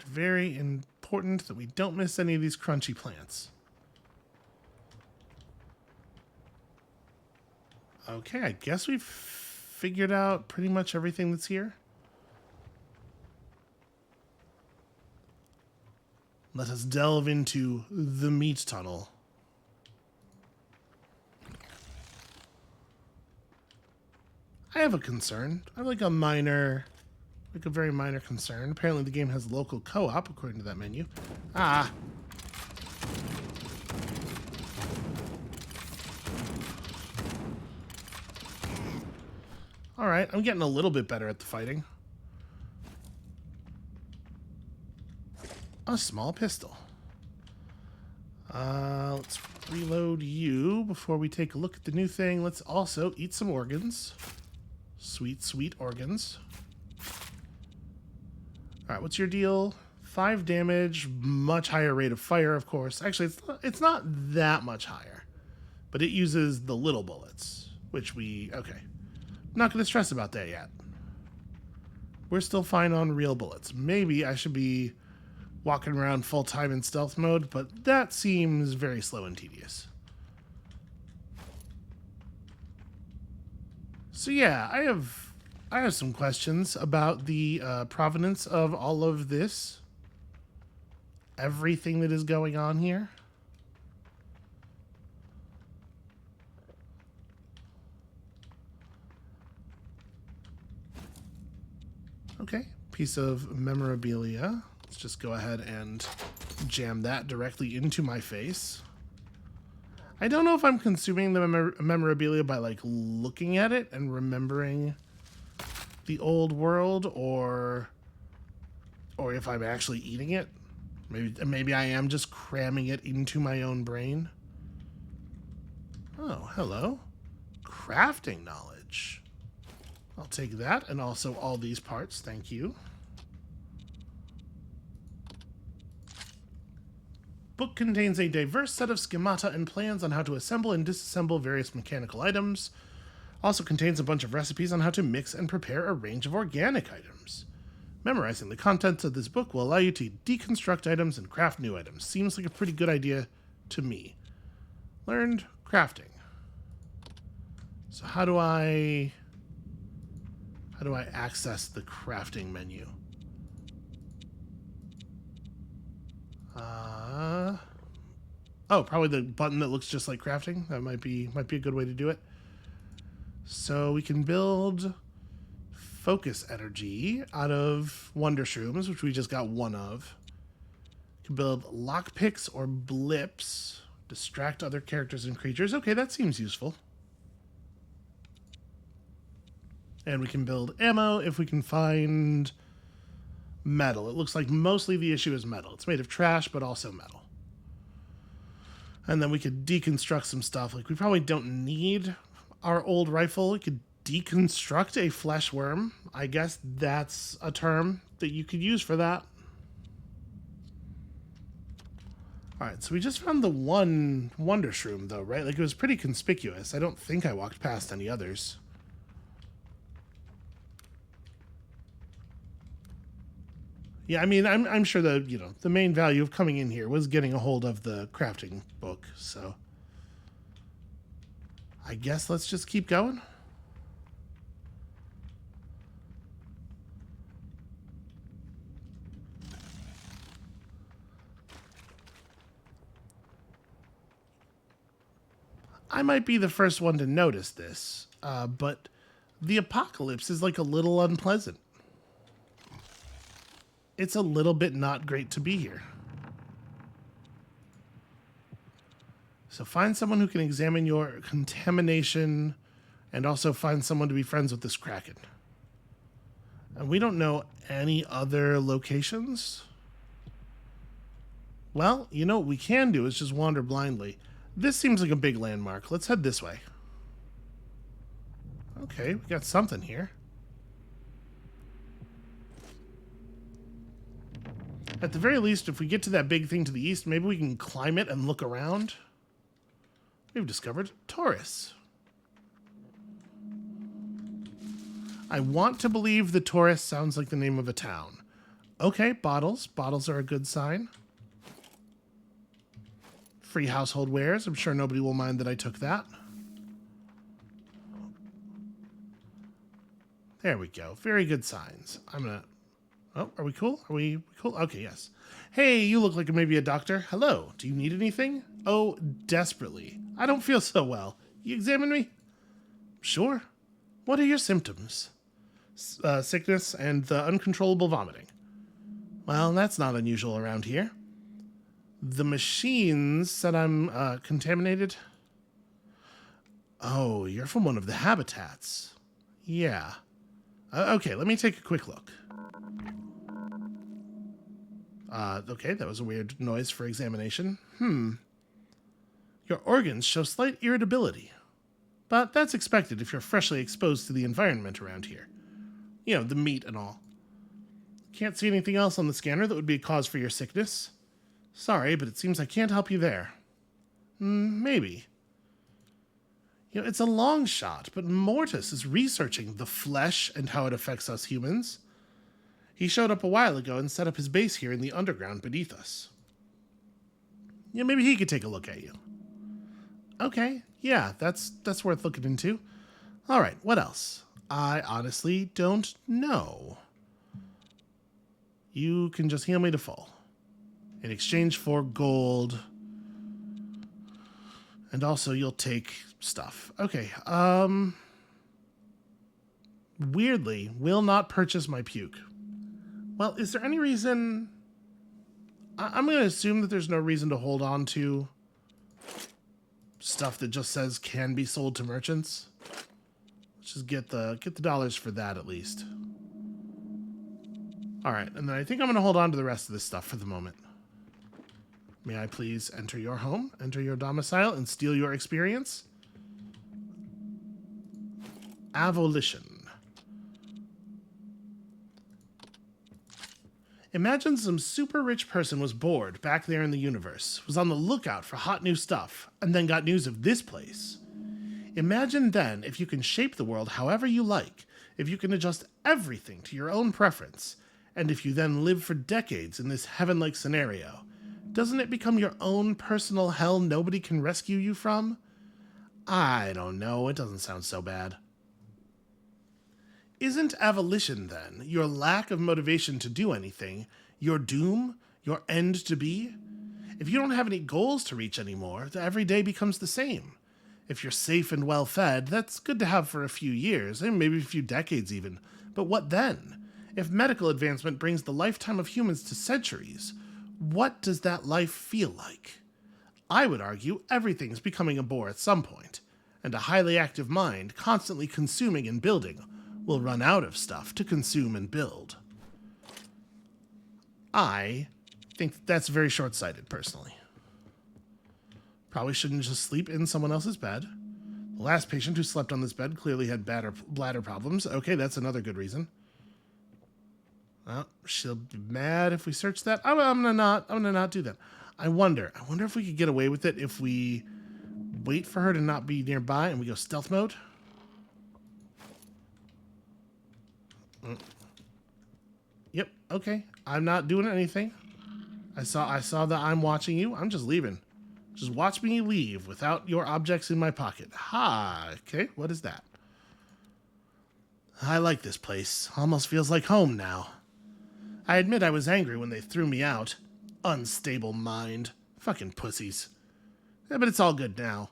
Very important that we don't miss any of these crunchy plants. Okay, I guess we've figured out pretty much everything that's here. Let us delve into the meat tunnel. I have a concern. I have like a very minor concern. Apparently the game has local co-op, according to that menu. Ah. Alright, I'm getting a little bit better at the fighting. A small pistol. Let's reload you before we take a look at the new thing. Let's also eat some organs. Sweet, sweet organs. Alright, what's your deal? 5 damage, much higher rate of fire, of course. Actually, it's not that much higher. But it uses the little bullets, which we... Okay. Not going to stress about that yet. We're still fine on real bullets. Maybe I should be walking around full-time in stealth mode, but that seems very slow and tedious. So yeah, I have some questions about the provenance of all of this. Everything that is going on here. Okay, piece of memorabilia. Let's just go ahead and jam that directly into my face. I don't know if I'm consuming the memorabilia by like looking at it and remembering the old world, or if I'm actually eating it. Maybe I am just cramming it into my own brain. Oh, hello. Crafting knowledge. I'll take that, and also all these parts, thank you. Book contains a diverse set of schemata and plans on how to assemble and disassemble various mechanical items. Also contains a bunch of recipes on how to mix and prepare a range of organic items. Memorizing the contents of this book will allow you to deconstruct items and craft new items. Seems like a pretty good idea to me. Learned crafting. So how do I access the crafting menu? Oh, probably the button that looks just like crafting. That might be a good way to do it. So we can build focus energy out of wonder shrooms, which we just got one of. We can build lockpicks or blips, distract other characters and creatures. Okay, that seems useful. And we can build ammo if we can find metal. It looks like mostly the issue is metal. It's made of trash, but also metal. And then we could deconstruct some stuff. Like, we probably don't need our old rifle. We could deconstruct a flesh worm. I guess that's a term that you could use for that. Alright, so we just found the one wonder shroom, though, right? Like, it was pretty conspicuous. I don't think I walked past any others. Yeah, I mean, I'm sure the main value of coming in here was getting a hold of the crafting book, so I guess let's just keep going. I might be the first one to notice this, but the apocalypse is like a little unpleasant. It's a little bit not great to be here. So find someone who can examine your contamination, and also find someone to be friends with this Kraken. And we don't know any other locations. Well, you know what we can do is just wander blindly. This seems like a big landmark. Let's head this way. Okay, we got something here. At the very least, if we get to that big thing to the east, maybe we can climb it and look around. We've discovered Taurus. I want to believe the Taurus sounds like the name of a town. Okay, bottles. Bottles are a good sign. Free household wares. I'm sure nobody will mind that I took that. There we go. Very good signs. I'm gonna... Oh, are we cool? Are we cool? Okay, yes. Hey, you look like maybe a doctor. Hello. Do you need anything? Oh, desperately. I don't feel so well. You examine me? Sure. What are your symptoms? Sickness and the uncontrollable vomiting. Well, that's not unusual around here. The machines said I'm contaminated. Oh, you're from one of the habitats. Yeah. Okay, let me take a quick look. Okay, that was a weird noise for examination. Your organs show slight irritability. But that's expected if you're freshly exposed to the environment around here. You know, the meat and all. Can't see anything else on the scanner that would be a cause for your sickness. Sorry, but it seems I can't help you there. Maybe. You know, it's a long shot, but Mortis is researching the flesh and how it affects us humans. He showed up a while ago and set up his base here in the underground beneath us. Yeah, maybe he could take a look at you. Okay, yeah, that's worth looking into. All right, what else? I honestly don't know. You can just heal me to full. In exchange for gold. And also you'll take stuff. Okay, weirdly, will not purchase my puke. Well, is there any reason... I'm going to assume that there's no reason to hold on to stuff that just says can be sold to merchants. Let's just get the dollars for that at least. All right, and then I think I'm going to hold on to the rest of this stuff for the moment. May I please enter your home, enter your domicile, and steal your experience? Avolition. Imagine some super rich person was bored back there in the universe, was on the lookout for hot new stuff, and then got news of this place. Imagine then if you can shape the world however you like, if you can adjust everything to your own preference, and if you then live for decades in this heaven-like scenario, doesn't it become your own personal hell nobody can rescue you from? I don't know, it doesn't sound so bad. Isn't avolition, then, your lack of motivation to do anything, your doom, your end to be? If you don't have any goals to reach anymore, every day becomes the same. If you're safe and well-fed, that's good to have for a few years, and maybe a few decades even. But what then? If medical advancement brings the lifetime of humans to centuries, what does that life feel like? I would argue everything's becoming a bore at some point, and a highly active mind, constantly consuming and building, will run out of stuff to consume and build. I think that's very short-sighted, personally. Probably shouldn't just sleep in someone else's bed. The last patient who slept on this bed clearly had bladder problems. Okay, that's another good reason. Well, she'll be mad if we search that. I'm gonna not do that. I wonder if we could get away with it if we wait for her to not be nearby and we go stealth mode. Yep, okay. I'm not doing anything. I saw that I'm watching you. I'm just leaving. Just watch me leave without your objects in my pocket. Ha, okay, what is that? I like this place. Almost feels like home now. I admit I was angry when they threw me out. Unstable mind. Fucking pussies. Yeah, but it's all good now.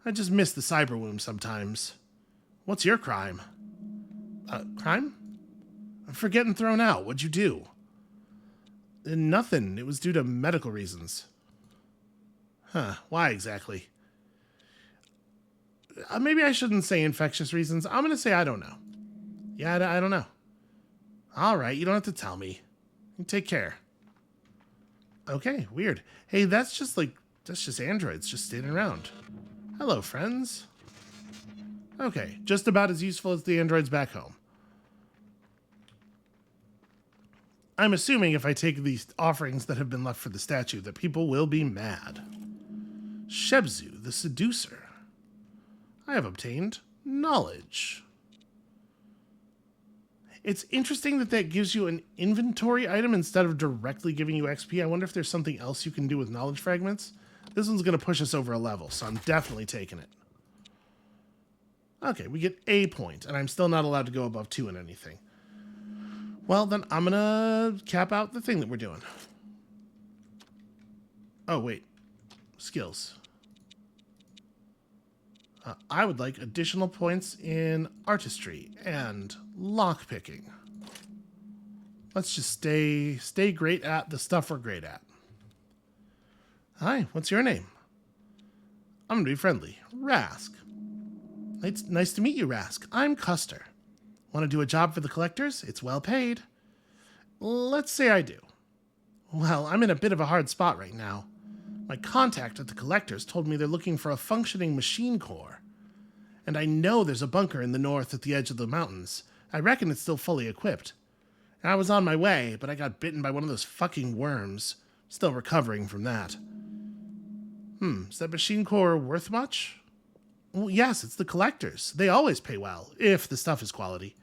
I just miss the cyber womb sometimes. What's your crime? Crime? For getting thrown out, what'd you do? Nothing. It was due to medical reasons. Huh, why exactly? Maybe I shouldn't say infectious reasons. I'm gonna say I don't know. Yeah, I don't know. Alright, you don't have to tell me. Take care. Okay, weird. Hey, that's just androids just standing around. Hello, friends. Okay, just about as useful as the androids back home. I'm assuming if I take these offerings that have been left for the statue that people will be mad. Shebzu, the seducer. I have obtained knowledge. It's interesting that gives you an inventory item instead of directly giving you XP. I wonder if there's something else you can do with knowledge fragments. This one's going to push us over a level, so I'm definitely taking it. Okay, we get a point, and I'm still not allowed to go above 2 in anything. Well, then I'm going to cap out the thing that we're doing. Oh, wait. Skills. I would like additional points in artistry and lockpicking. Let's just stay great at the stuff we're great at. Hi, what's your name? I'm going to be friendly. Rask. Nice to meet you, Rask. I'm Custer. Want to do a job for the collectors? It's well paid. Let's say I do. Well, I'm in a bit of a hard spot right now. My contact at the collectors told me they're looking for a functioning machine core. And I know there's a bunker in the north at the edge of the mountains. I reckon it's still fully equipped. And I was on my way, but I got bitten by one of those fucking worms. Still recovering from that. Is that machine core worth much? Well, yes, it's the collectors. They always pay well, if the stuff is quality.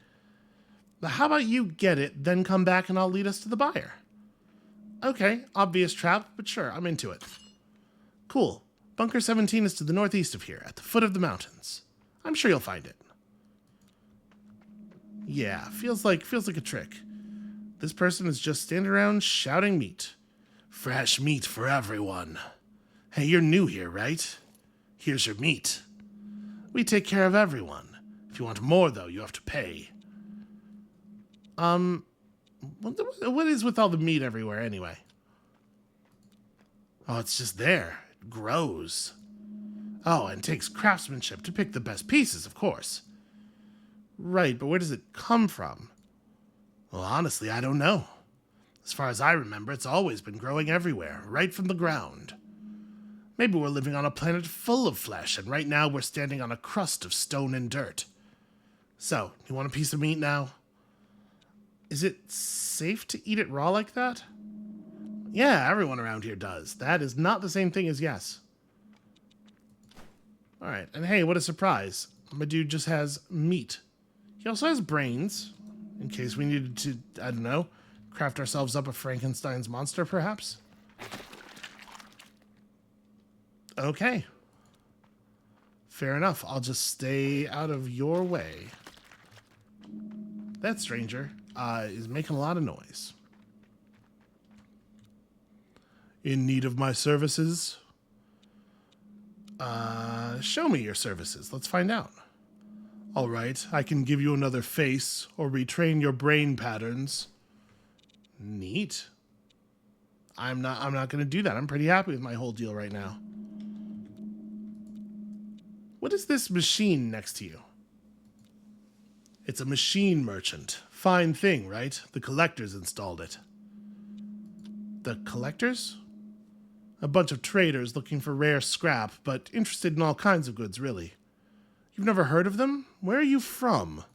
How about you get it, then come back and I'll lead us to the buyer? Okay, obvious trap, but sure, I'm into it. Cool. Bunker 17 is to the northeast of here, at the foot of the mountains. I'm sure you'll find it. Yeah, feels like a trick. This person is just standing around shouting meat. Fresh meat for everyone. Hey, you're new here, right? Here's your meat. We take care of everyone. If you want more, though, you have to pay. What is with all the meat everywhere, anyway? Oh, it's just there. It grows. Oh, and takes craftsmanship to pick the best pieces, of course. Right, but where does it come from? Well, honestly, I don't know. As far as I remember, it's always been growing everywhere, right from the ground. Maybe we're living on a planet full of flesh, and right now we're standing on a crust of stone and dirt. So, you want a piece of meat now? Is it safe to eat it raw like that? Yeah, everyone around here does. That is not the same thing as yes. Alright, and hey, what a surprise. My dude just has meat. He also has brains, in case we needed to, I don't know, craft ourselves up a Frankenstein's monster, perhaps? Okay. Fair enough. I'll just stay out of your way. That stranger is making a lot of noise. In need of my services? Show me your services. Let's find out. All right, I can give you another face or retrain your brain patterns. Neat. I'm not going to do that. I'm pretty happy with my whole deal right now. What is this machine next to you? It's a machine merchant. Fine thing, right? The collectors installed it. The collectors? A bunch of traders looking for rare scrap, but interested in all kinds of goods, really. You've never heard of them? Where are you from?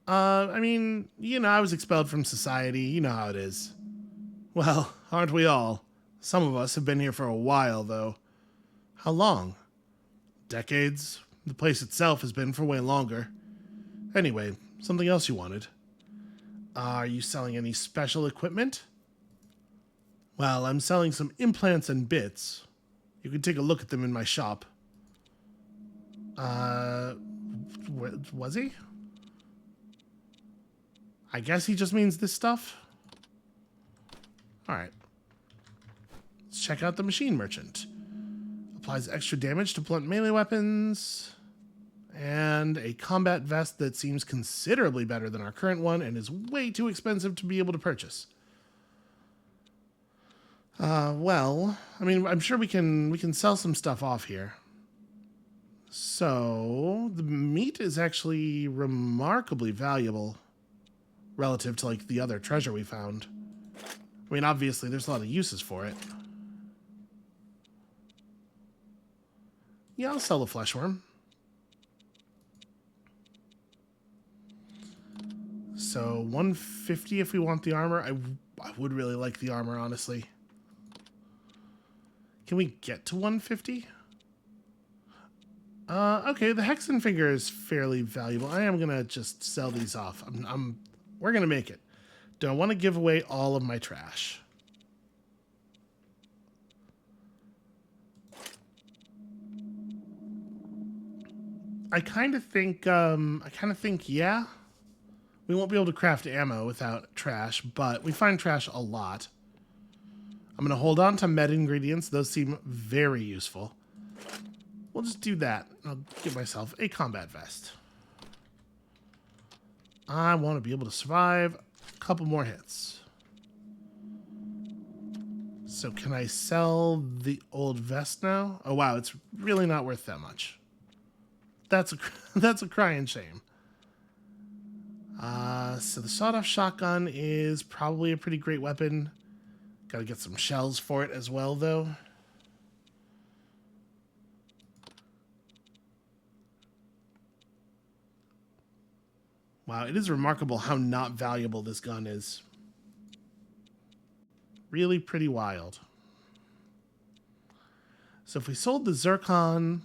I mean, I was expelled from society. You know how it is. Well, aren't we all? Some of us have been here for a while, though. How long? Decades. The place itself has been for way longer. Anyway, something else you wanted. Are you selling any special equipment? Well, I'm selling some implants and bits. You can take a look at them in my shop. Was he? I guess he just means this stuff. Alright. Let's check out the machine merchant. Applies extra damage to blunt melee weapons. And a combat vest that seems considerably better than our current one and is way too expensive to be able to purchase. Well, I mean, I'm sure we can sell some stuff off here. So, the meat is actually remarkably valuable relative to, like, the other treasure we found. I mean, obviously, there's a lot of uses for it. Yeah, I'll sell the flesh worm. So, 150 if we want the armor. I would really like the armor, honestly. Can we get to 150? Okay, the hexen finger is fairly valuable. I am gonna just sell these off. We're gonna make it. Don't want to give away all of my trash. I kind of think, yeah. We won't be able to craft ammo without trash, but we find trash a lot. I'm gonna hold on to med ingredients. Those seem very useful. We'll just do that. I'll give myself a combat vest. I want to be able to survive a couple more hits. So can I sell the old vest now? Oh wow, it's really not worth that much. That's a crying shame. So the sawed-off shotgun is probably a pretty great weapon. Gotta get some shells for it as well, though. Wow, it is remarkable how not valuable this gun is. Really pretty wild. So if we sold the zircon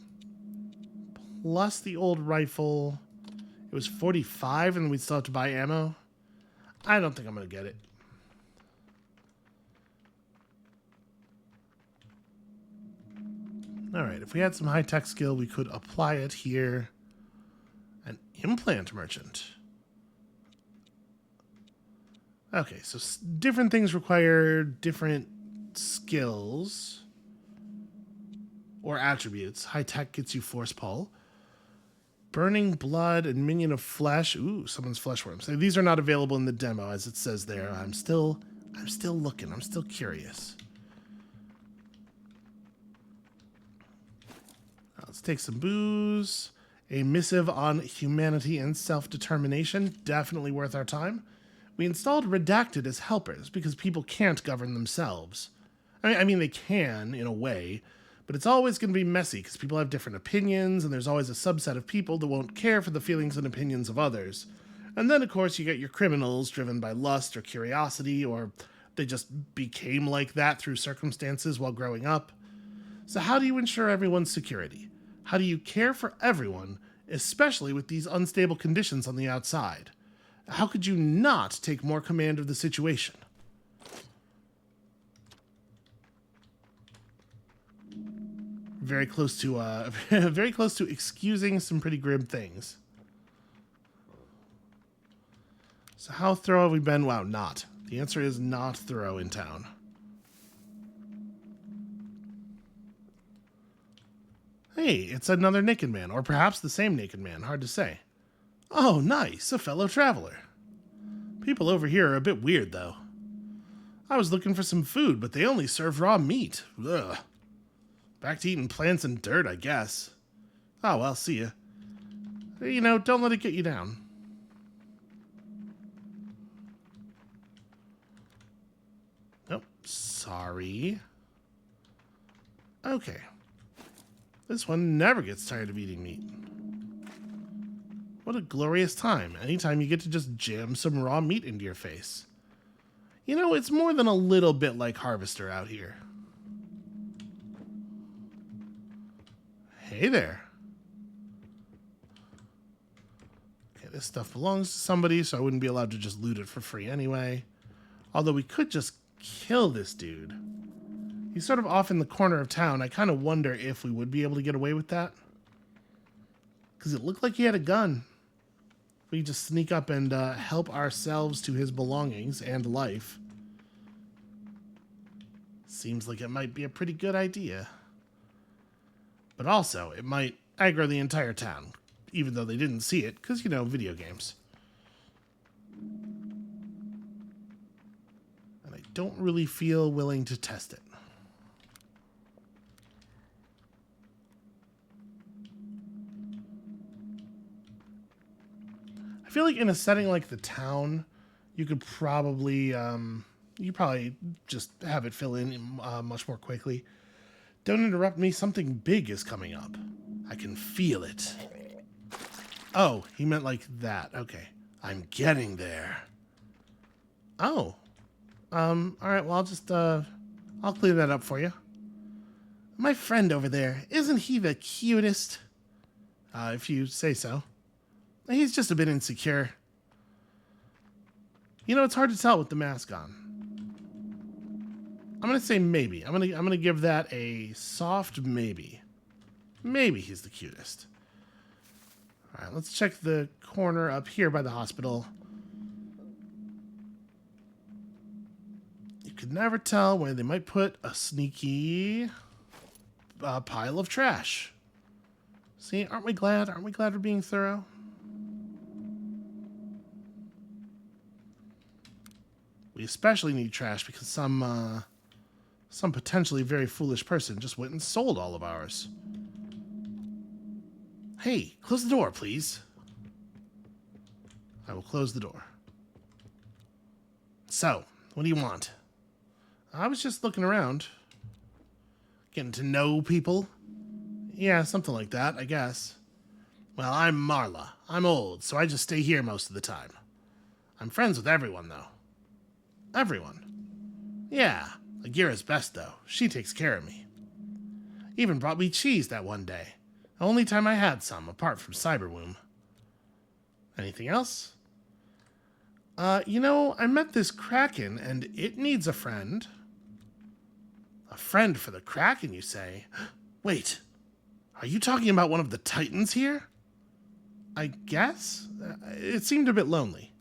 plus the old rifle It was 45 and we'd still have to buy ammo. I don't think I'm going to get it. All right, if we had some high-tech skill, we could apply it here. An implant merchant. Okay, so different things require different skills or attributes. High-tech gets you force pull. Burning blood and minion of flesh. Ooh, someone's flesh worm. So these are not available in the demo, as it says there. I'm still looking. I'm still curious. Let's take some booze. A missive on humanity and self-determination. Definitely worth our time. We installed redacted as helpers because people can't govern themselves. I mean, they can in a way, but it's always going to be messy because people have different opinions, and there's always a subset of people that won't care for the feelings and opinions of others. And then, of course, you get your criminals driven by lust or curiosity, or they just became like that through circumstances while growing up. So how do you ensure everyone's security? How do you care for everyone, especially with these unstable conditions on the outside? How could you not take more command of the situation? Very close to excusing some pretty grim things. So how thorough have we been? Wow, not. The answer is not thorough in town. Hey, it's another naked man, or perhaps the same naked man, hard to say. Oh, nice, a fellow traveler. People over here are a bit weird, though. I was looking for some food, but they only serve raw meat. Ugh. Back to eating plants and dirt, I guess. Oh, well, see ya. You know, don't let it get you down. Nope, sorry. Okay. This one never gets tired of eating meat. What a glorious time. Anytime you get to just jam some raw meat into your face. You know, it's more than a little bit like Harvester out here. Hey there. Okay, this stuff belongs to somebody, so I wouldn't be allowed to just loot it for free anyway. Although we could just kill this dude. He's sort of off in the corner of town. I kind of wonder if we would be able to get away with that. Because it looked like he had a gun. We just sneak up and help ourselves to his belongings and life. Seems like it might be a pretty good idea. But also, it might aggro the entire town. Even though they didn't see it. Because, you know, video games. And I don't really feel willing to test it. I feel like in a setting like the town, you could probably just have it fill in much more quickly. Don't interrupt me. Something big is coming up. I can feel it. Oh, he meant like that. Okay. I'm getting there. Oh. All right. Well, I'll just, I'll clear that up for you. My friend over there, isn't he the cutest? If you say so. He's just a bit insecure. You know, it's hard to tell with the mask on. I'm gonna say maybe. I'm gonna give that a soft maybe. Maybe he's the cutest. All right, let's check the corner up here by the hospital. You could never tell where they might put a sneaky pile of trash. See, aren't we glad? Aren't we glad we're being thorough? We especially need trash because some potentially very foolish person just went and sold all of ours. Hey, close the door, please. I will close the door. So, what do you want? I was just looking around. Getting to know people. Yeah, something like that, I guess. Well, I'm Marla. I'm old, so I just stay here most of the time. I'm friends with everyone, though. Everyone. Yeah, Agira's best, though. She takes care of me. Even brought me cheese that one day. The only time I had some, apart from Cyberwomb. Anything else? I met this Kraken, and it needs a friend. A friend for the Kraken, you say? Wait, are you talking about one of the Titans here? I guess? It seemed a bit lonely.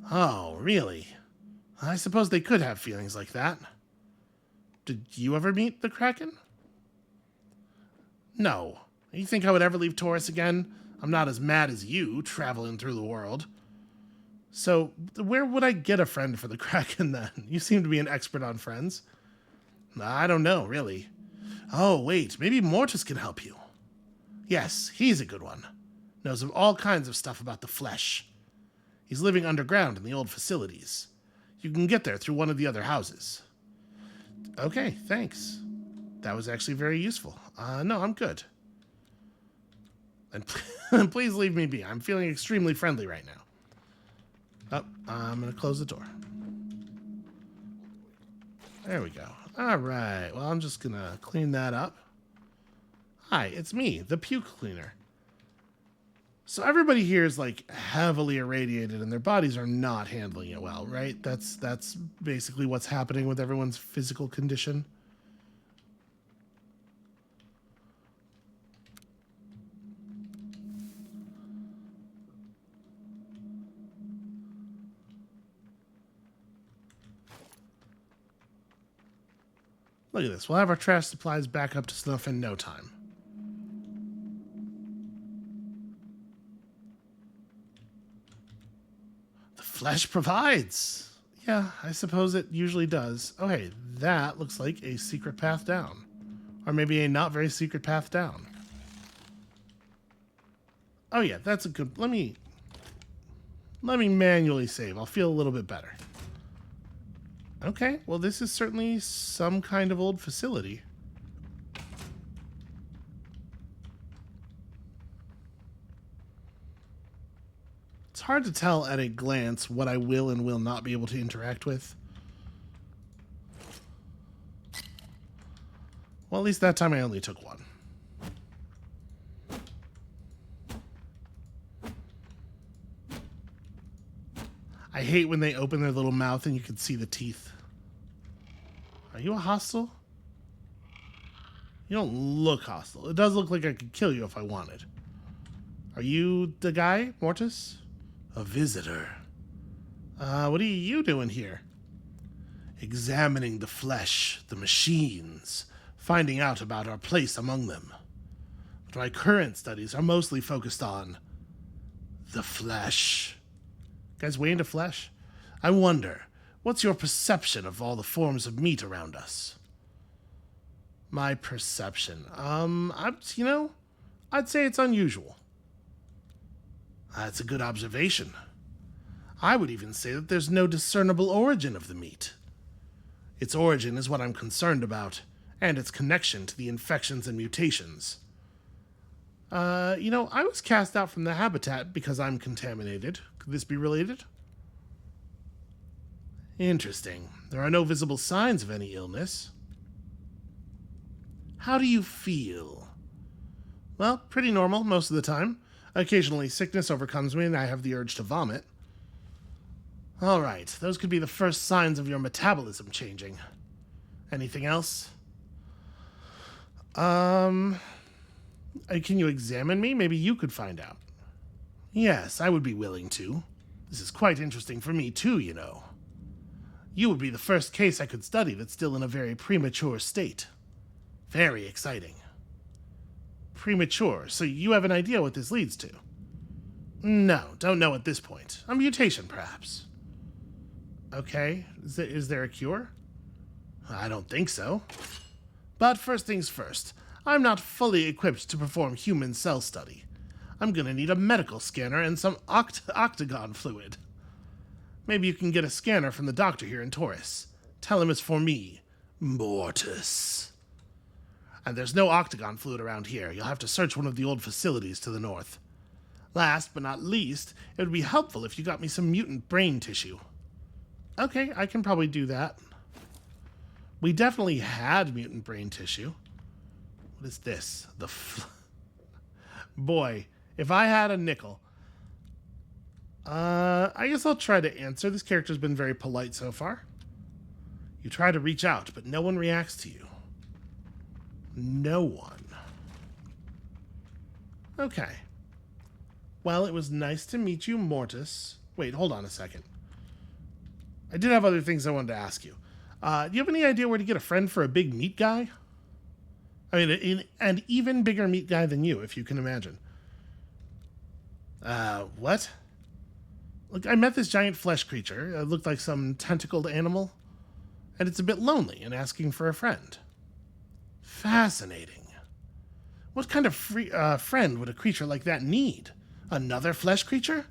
Oh, really? I suppose they could have feelings like that. Did you ever meet the Kraken? No. You think I would ever leave Taurus again? I'm not as mad as you, traveling through the world. So, where would I get a friend for the Kraken then? You seem to be an expert on friends. I don't know, really. Oh, wait, maybe Mortis can help you. Yes, he's a good one. Knows of all kinds of stuff about the flesh. He's living underground in the old facilities. You can get there through one of the other houses. Okay, thanks. That was actually very useful. No, I'm good. And please leave me be. I'm feeling extremely friendly right now. Oh, I'm going to close the door. There we go. All right. Well, I'm just going to clean that up. Hi, it's me, the puke cleaner. So everybody here is like heavily irradiated and their bodies are not handling it well, right? That's basically what's happening with everyone's physical condition. Look at this. We'll have our trash supplies back up to snuff in no time. The flesh provides. Yeah, I suppose it usually does. Oh, hey, that looks like a secret path down. Or maybe a not very secret path down. Oh, yeah, that's a good... Let me manually save. I'll feel a little bit better. Okay, well, this is certainly some kind of old facility. It's hard to tell at a glance what I will and will not be able to interact with. Well, at least that time I only took one. I hate when they open their little mouth and you can see the teeth. Are you a hostile? You don't look hostile. It does look like I could kill you if I wanted. Are you the guy, Mortis? A visitor. What are you doing here? Examining the flesh, the machines, finding out about our place among them. But my current studies are mostly focused on the flesh. Guys, way into flesh? I wonder, what's your perception of all the forms of meat around us? My perception? I'd say it's unusual. That's a good observation. I would even say that there's no discernible origin of the meat. Its origin is what I'm concerned about, and its connection to the infections and mutations. I was cast out from the habitat because I'm contaminated. Could this be related? Interesting. There are no visible signs of any illness. How do you feel? Well, pretty normal most of the time. Occasionally sickness overcomes me and I have the urge to vomit. All right, those could be the first signs of your metabolism changing. Anything else? Can you examine me? Maybe you could find out. Yes, I would be willing to. This is quite interesting for me too, you know. You would be the first case I could study that's still in a very premature state. Very exciting. Premature, so you have an idea what this leads to? No, don't know at this point. A mutation, perhaps. Okay, is there a cure? I don't think so. But first things first, I'm not fully equipped to perform human cell study. I'm gonna need a medical scanner and some octagon fluid. Maybe you can get a scanner from the doctor here in Taurus. Tell him it's for me, Mortis. And there's no octagon fluid around here. You'll have to search one of the old facilities to the north. Last but not least, it would be helpful if you got me some mutant brain tissue. Okay, I can probably do that. We definitely had mutant brain tissue. What is this? Boy, if I had a nickel, I guess I'll try to answer. This character's been very polite so far. You try to reach out, but no one reacts to you. No one. Okay. Well, it was nice to meet you, Mortis. Wait, hold on a second. I did have other things I wanted to ask you. Do you have any idea where to get a friend for a big meat guy? I mean, an even bigger meat guy than you, if you can imagine. What? Look, I met this giant flesh creature. It looked like some tentacled animal. And it's a bit lonely and asking for a friend. Fascinating. What kind of friend would a creature like that need? Another flesh creature?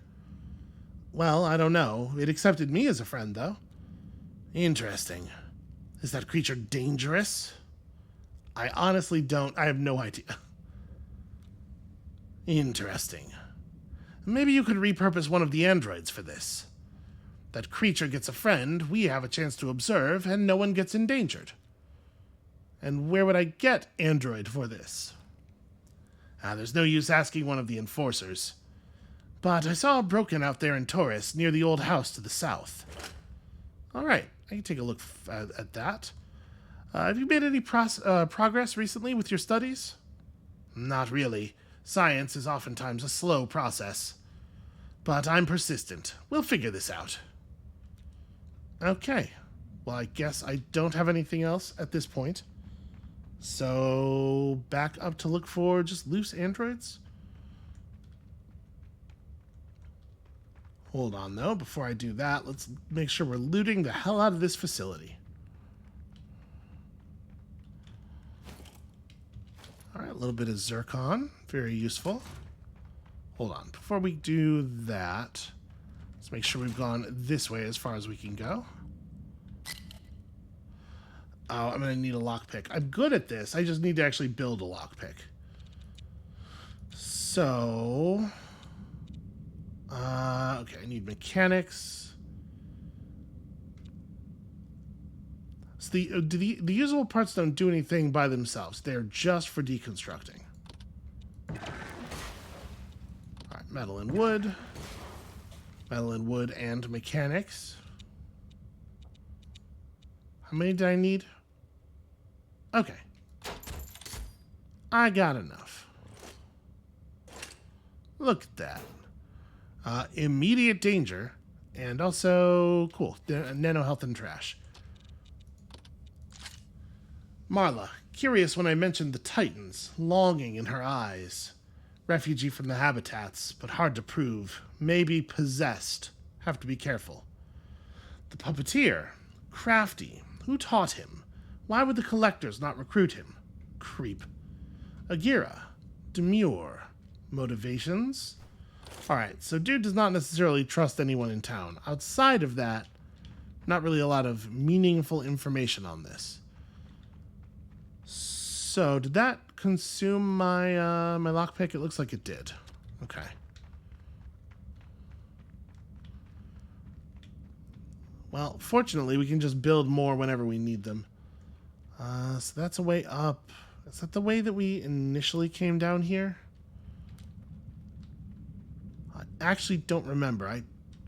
Well, I don't know. It accepted me as a friend, though. Interesting. Is that creature dangerous? I honestly don't. I have no idea. Interesting. Maybe you could repurpose one of the androids for this. That creature gets a friend, we have a chance to observe, and no one gets endangered. And where would I get android for this? There's no use asking one of the enforcers. But I saw a broken out there in Taurus, near the old house to the south. All right, I can take a look at that. Have you made any progress recently with your studies? Not really. Science is oftentimes a slow process. But I'm persistent. We'll figure this out. Okay. Well, I guess I don't have anything else at this point. So, back up to look for just loose androids? Hold on, though. Before I do that, let's make sure we're looting the hell out of this facility. Alright, a little bit of zircon. Very useful. Hold on. Before we do that, let's make sure we've gone this way as far as we can go. Oh, I'm going to need a lockpick. I'm good at this. I just need to actually build a lockpick. So... okay, I need mechanics. So the usable parts don't do anything by themselves. They're just for deconstructing. Alright, metal and wood. Metal and wood and mechanics. How many did I need? Okay. I got enough. Look at that. Immediate danger. And also, cool, nano health and trash. Marla, curious when I mentioned the Titans, longing in her eyes. Refugee from the habitats, but hard to prove. Maybe possessed. Have to be careful. The puppeteer, crafty. Who taught him? Why would the collectors not recruit him? Creep. Agira, demure. Motivations? Alright, so dude does not necessarily trust anyone in town. Outside of that, not really a lot of meaningful information on this. So, did that consume my my lockpick? It looks like it did. Okay. Well, fortunately, we can just build more whenever we need them. So that's a way up. Is that the way that we initially came down here? I actually don't remember. I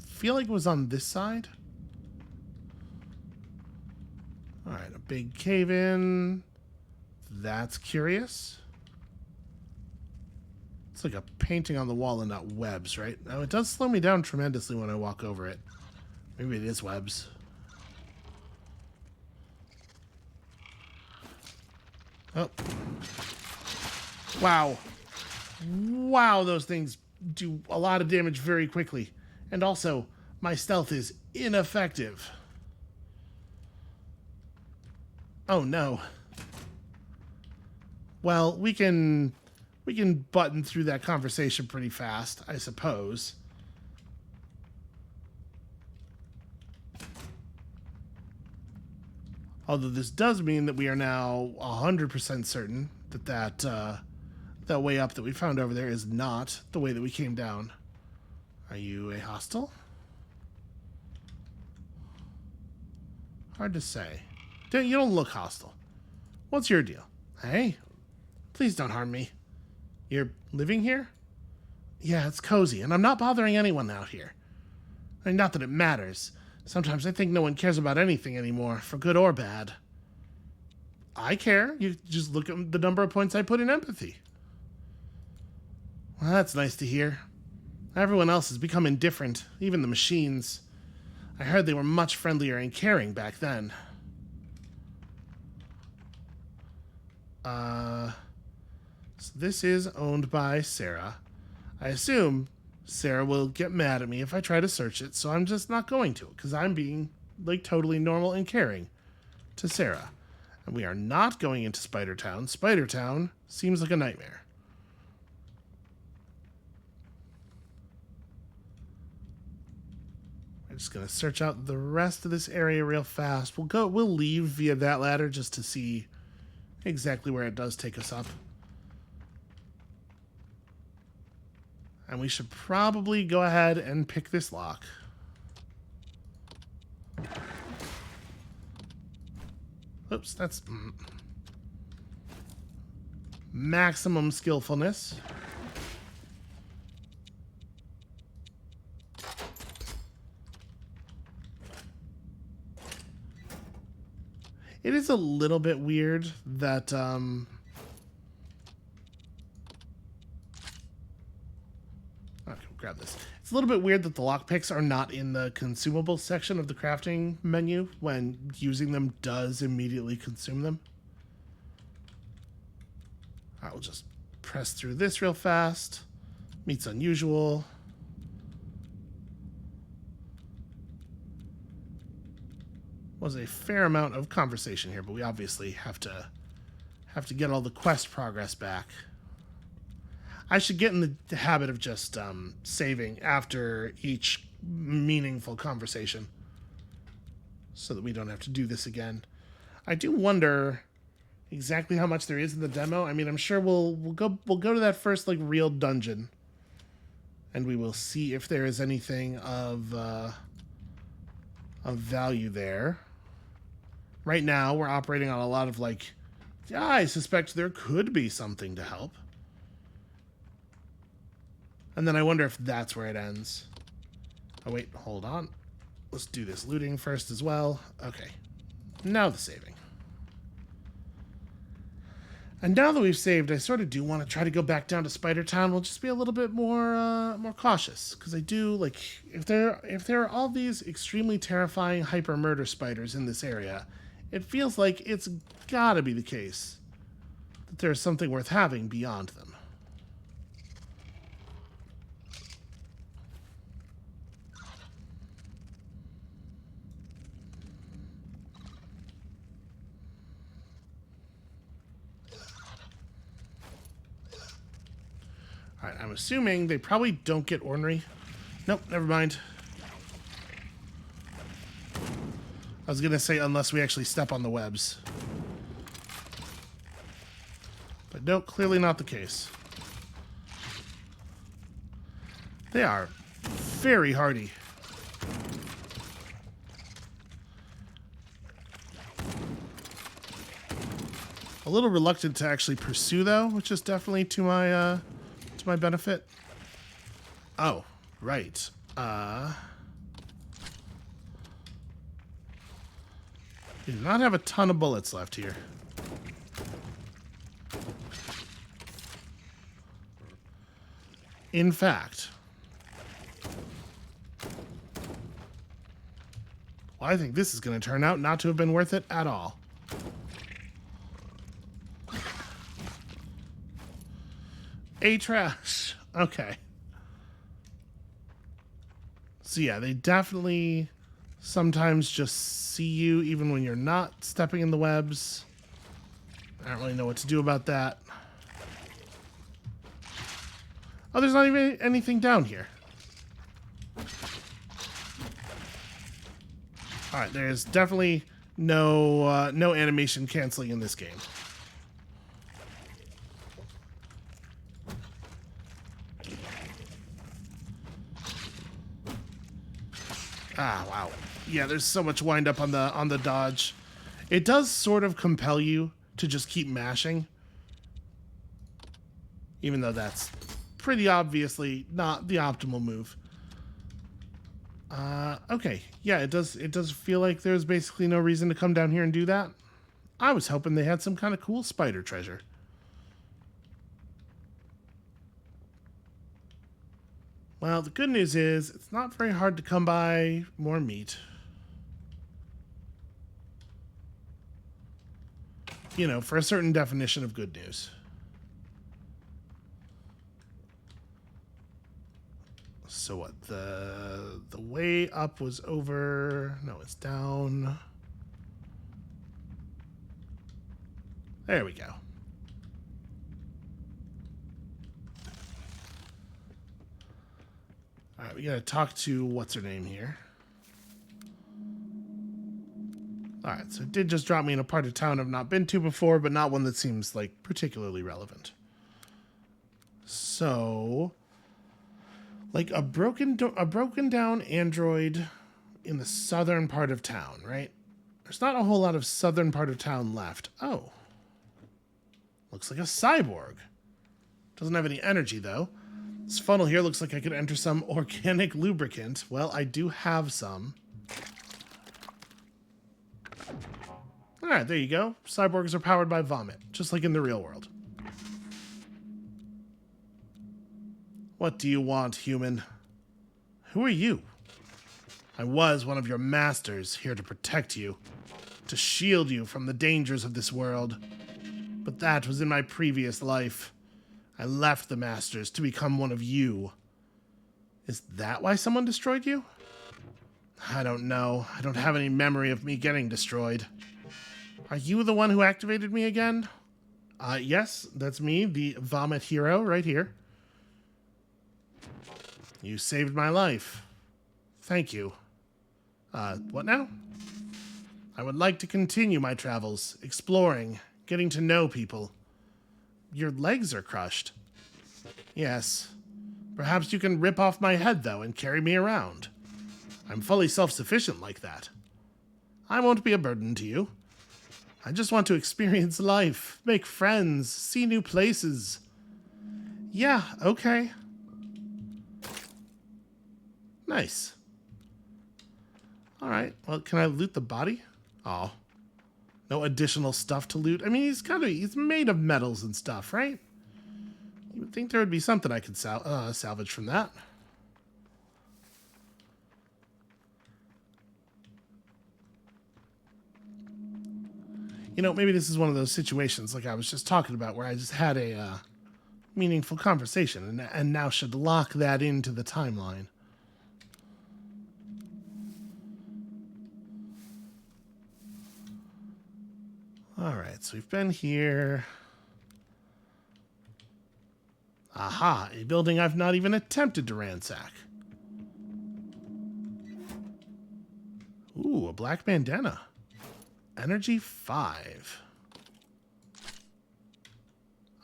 feel like it was on this side. Alright, a big cave-in. That's curious. It's like a painting on the wall and not webs, right? Now, it does slow me down tremendously when I walk over it. Maybe it is webs. Oh. Wow. Wow, those things do a lot of damage very quickly. And also, my stealth is ineffective. Oh, no. Well, we can button through that conversation pretty fast, I suppose. Although this does mean that we are now 100% certain that way up that we found over there is not the way that we came down. Are you a hostile? Hard to say. You don't look hostile. What's your deal? Hey, please don't harm me. You're living here? Yeah, it's cozy, and I'm not bothering anyone out here. And not that it matters. Sometimes I think no one cares about anything anymore, for good or bad. I care. You just look at the number of points I put in empathy. Well, that's nice to hear. Everyone else has become indifferent, even the machines. I heard they were much friendlier and caring back then. So this is owned by Sarah. I assume Sarah will get mad at me if I try to search it, so I'm just not going to, because I'm being, like, totally normal and caring to Sarah. And we are not going into Spider Town. Spider Town seems like a nightmare. I'm just going to search out the rest of this area real fast. We'll leave via that ladder just to see exactly where it does take us up. And we should probably go ahead and pick this lock. Oops, that's maximum skillfulness. It is a little bit weird that grab this. It's a little bit weird that the lockpicks are not in the consumable section of the crafting menu when using them does immediately consume them. I will just press through this real fast. Meets unusual. Was a fair amount of conversation here, but we obviously have to get all the quest progress back. I should get in the habit of just saving after each meaningful conversation so that we don't have to do this again. I do wonder exactly how much there is in the demo. I mean, I'm sure we'll go to that first, like, real dungeon, and we will see if there is anything of value there. Right now, we're operating on a lot of, like, yeah, I suspect there could be something to help. And then I wonder if that's where it ends. Oh, wait, hold on. Let's do this looting first as well. Okay. Now the saving. And now that we've saved, I sort of do want to try to go back down to Spider Town. We'll just be a little bit more cautious. Because I do, like, if there are all these extremely terrifying hyper-murder spiders in this area, it feels like it's gotta be the case that there's something worth having beyond them. Alright, I'm assuming they probably don't get ornery. Nope, never mind. I was gonna say unless we actually step on the webs. But no, clearly not the case. They are very hardy. A little reluctant to actually pursue though, which is definitely to my benefit. Oh, right. We do not have a ton of bullets left here. In fact, well, I think this is going to turn out not to have been worth it at all. A trash. Okay. So yeah, they definitely sometimes just see you even when you're not stepping in the webs. I don't really know what to do about that. Oh, there's not even anything down here. Alright, there's definitely no animation canceling in this game. Ah, wow. Yeah, there's so much wind up on the dodge. It does sort of compel you to just keep mashing. Even though that's pretty obviously not the optimal move. Okay. Yeah, it does feel like there's basically no reason to come down here and do that. I was hoping they had some kind of cool spider treasure. Well, the good news is it's not very hard to come by more meat. You know, for a certain definition of good news. So what? The way up was over. No, it's down. There we go. All right, we gotta talk to what's her name here. All right, so it did just drop me in a part of town I've not been to before, but not one that seems like particularly relevant. So, like a broken down android in the southern part of town, right? There's not a whole lot of southern part of town left. Oh, looks like a cyborg. Doesn't have any energy though. This funnel here looks like I could enter some organic lubricant. Well, I do have some. All right, there you go. Cyborgs are powered by vomit, just like in the real world. What do you want, human? Who are you? I was one of your masters, here to protect you, to shield you from the dangers of this world. But that was in my previous life. I left the masters to become one of you. Is that why someone destroyed you? I don't know. I don't have any memory of me getting destroyed. Are you the one who activated me again? Yes, that's me, the vomit hero, right here. You saved my life. Thank you. What now? I would like to continue my travels, exploring, getting to know people. Your legs are crushed. Yes. Perhaps you can rip off my head, though, and carry me around. I'm fully self-sufficient like that. I won't be a burden to you. I just want to experience life, make friends, see new places. Yeah, okay. Nice. All right. Well, can I loot the body? Oh. No additional stuff to loot. I mean, he's made of metals and stuff, right? You would think there would be something I could salvage from that. You know, maybe this is one of those situations like I was just talking about where I just had a meaningful conversation and now should lock that into the timeline. All right, so we've been here. Aha, a building I've not even attempted to ransack. Ooh, a black bandana. Energy 5.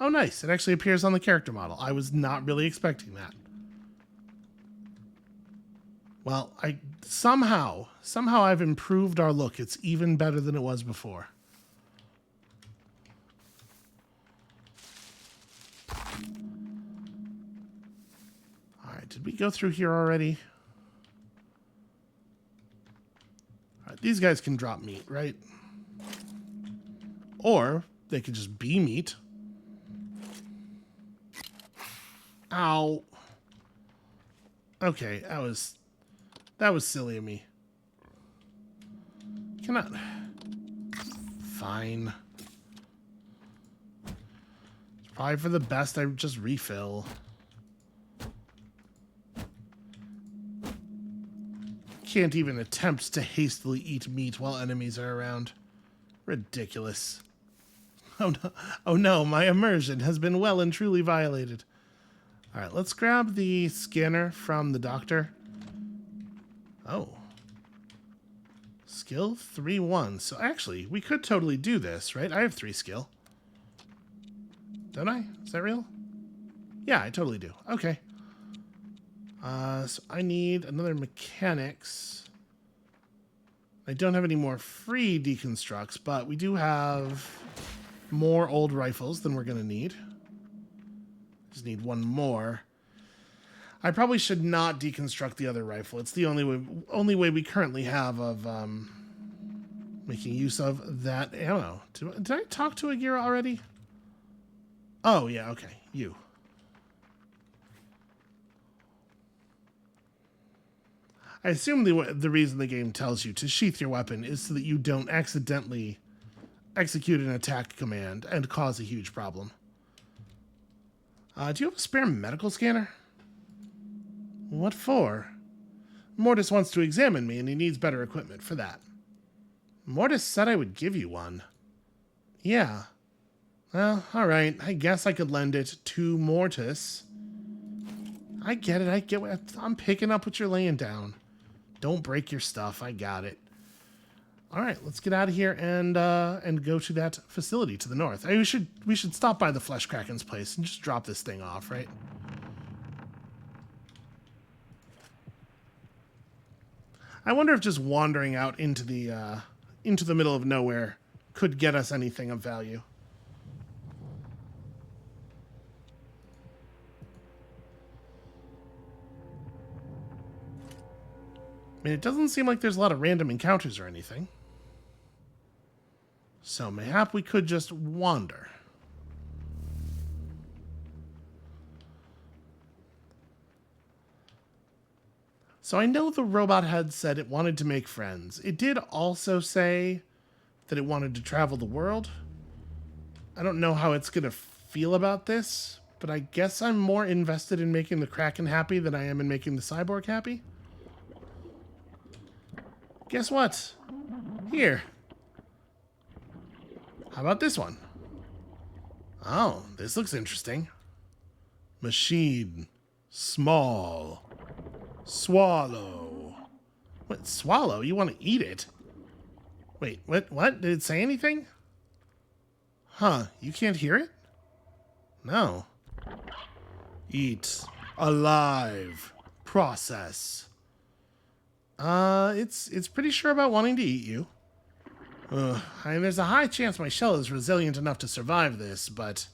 Oh, nice. It actually appears on the character model. I was not really expecting that. Well, somehow I've improved our look. It's even better than it was before. All right, did we go through here already? All right, these guys can drop meat, right? Or they could just be meat. Ow. Okay, that was silly of me. Cannot. Fine. It's probably for the best I just refill. Can't even attempt to hastily eat meat while enemies are around. Ridiculous. Oh no, my immersion has been well and truly violated. All right, let's grab the scanner from the doctor. Oh. Skill 3-1. So actually, we could totally do this, right? I have 3 skill. Don't I? Is that real? Yeah, I totally do. Okay. So I need another mechanics. I don't have any more free deconstructs, but we do have more old rifles than we're going to need. Just need one more. I probably should not deconstruct the other rifle. It's the only way we currently have of making use of that ammo. Did I talk to Agira already? Oh, yeah, okay. You. I assume the reason the game tells you to sheath your weapon is so that you don't accidentally execute an attack command and cause a huge problem. Do you have a spare medical scanner? What for? Mortis wants to examine me, and he needs better equipment for that. Mortis said I would give you one. Yeah. Well, alright. I guess I could lend it to Mortis. I get it. I get what I'm picking up what you're laying down. Don't break your stuff. I got it. Alright, let's get out of here and go to that facility to the north. We should stop by the Flesh Kraken's place and just drop this thing off, right? I wonder if just wandering out into the middle of nowhere could get us anything of value. I mean, it doesn't seem like there's a lot of random encounters or anything. So mayhap we could just wander. So I know the robot had said it wanted to make friends. It did also say that it wanted to travel the world. I don't know how it's going to feel about this, but I guess I'm more invested in making the Kraken happy than I am in making the Cyborg happy. Guess what? Here. How about this one? Oh, this looks interesting. Machine. Small. Swallow. What? Swallow? You want to eat it? Wait, what? Did it say anything? Huh, you can't hear it? No. Eat. Alive. Process. It's pretty sure about wanting to eat you. I mean, there's a high chance my shell is resilient enough to survive this, but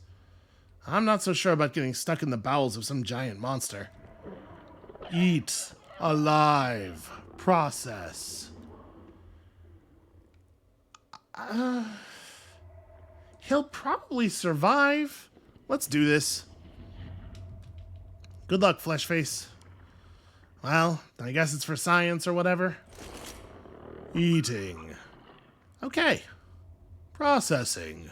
I'm not so sure about getting stuck in the bowels of some giant monster. Eat. Alive. Process. He'll probably survive. Let's do this. Good luck, Fleshface. Well, I guess it's for science or whatever. Eating. Okay. Processing.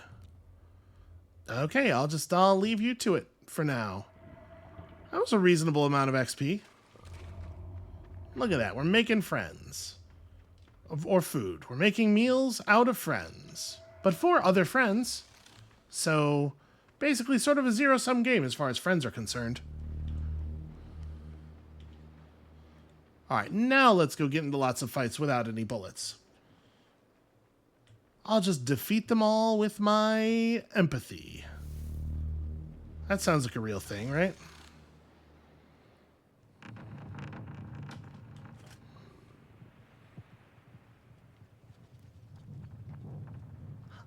Okay, I'll leave you to it for now. That was a reasonable amount of XP. Look at that. We're making friends. Or food. We're making meals out of friends. But for other friends. So, basically sort of a zero-sum game as far as friends are concerned. Alright, now let's go get into lots of fights without any bullets. I'll just defeat them all with my empathy. That sounds like a real thing, right?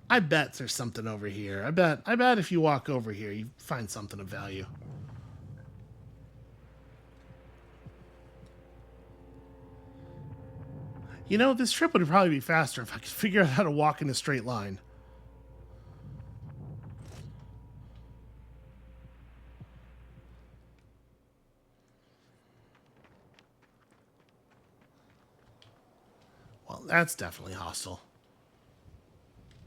I bet there's something over here. I bet if you walk over here, you find something of value. You know, this trip would probably be faster if I could figure out how to walk in a straight line. Well, that's definitely hostile.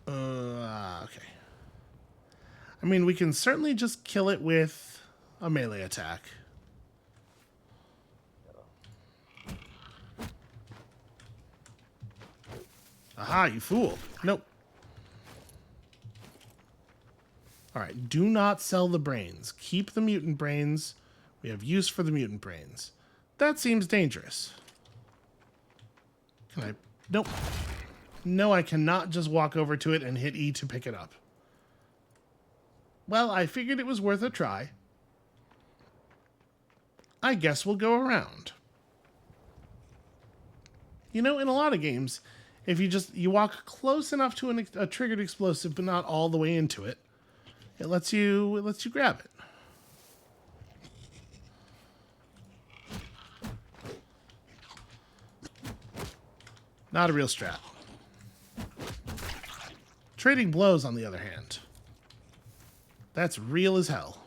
Okay. I mean, we can certainly just kill it with a melee attack. Aha, you fool. Nope. Alright, do not sell the brains. Keep the mutant brains. We have use for the mutant brains. That seems dangerous. Can I? Nope. No, I cannot just walk over to it and hit E to pick it up. Well, I figured it was worth a try. I guess we'll go around. You know, in a lot of games, if you walk close enough to a triggered explosive, but not all the way into it, it lets you grab it. Not a real strat. Trading blows, on the other hand. That's real as hell.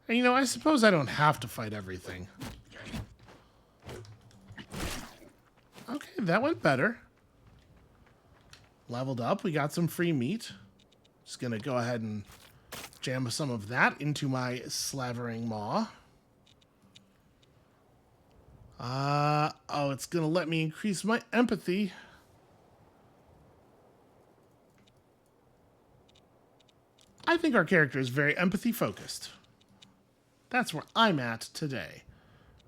And you know, I suppose I don't have to fight everything. Okay, that went better. Leveled up, we got some free meat. Just gonna go ahead and jam some of that into my slavering maw. Oh, it's gonna let me increase my empathy. I think our character is very empathy focused. That's where I'm at today.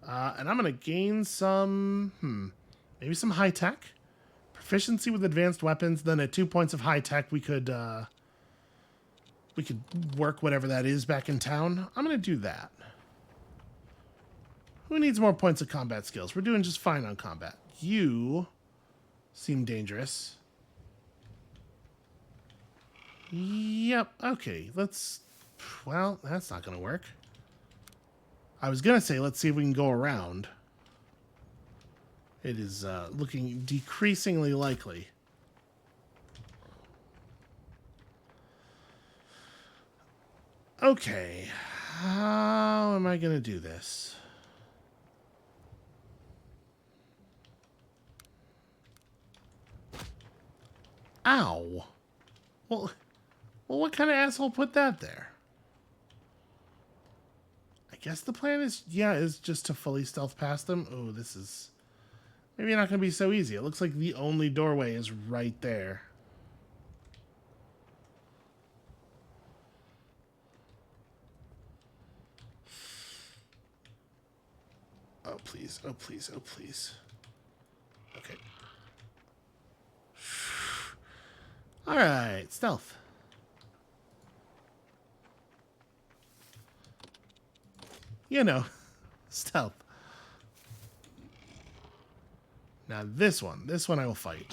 And I'm gonna gain some, maybe some high tech. Proficiency with advanced weapons, then at 2 points of high tech we could work whatever that is back in town. I'm gonna do that. Who needs more points of combat skills? We're doing just fine on combat. You seem dangerous. Yep, okay, well, that's not gonna work. I was gonna say, let's see if we can go around. It is looking decreasingly likely. Okay, how am I gonna do this? Ow. Well, what kind of asshole put that there? I guess the plan is just to fully stealth past them. Oh, this is maybe not going to be so easy. It looks like the only doorway is right there. Oh, please. Oh, please. Oh, please. Okay. All right, stealth. You know, stealth. Now this one I will fight.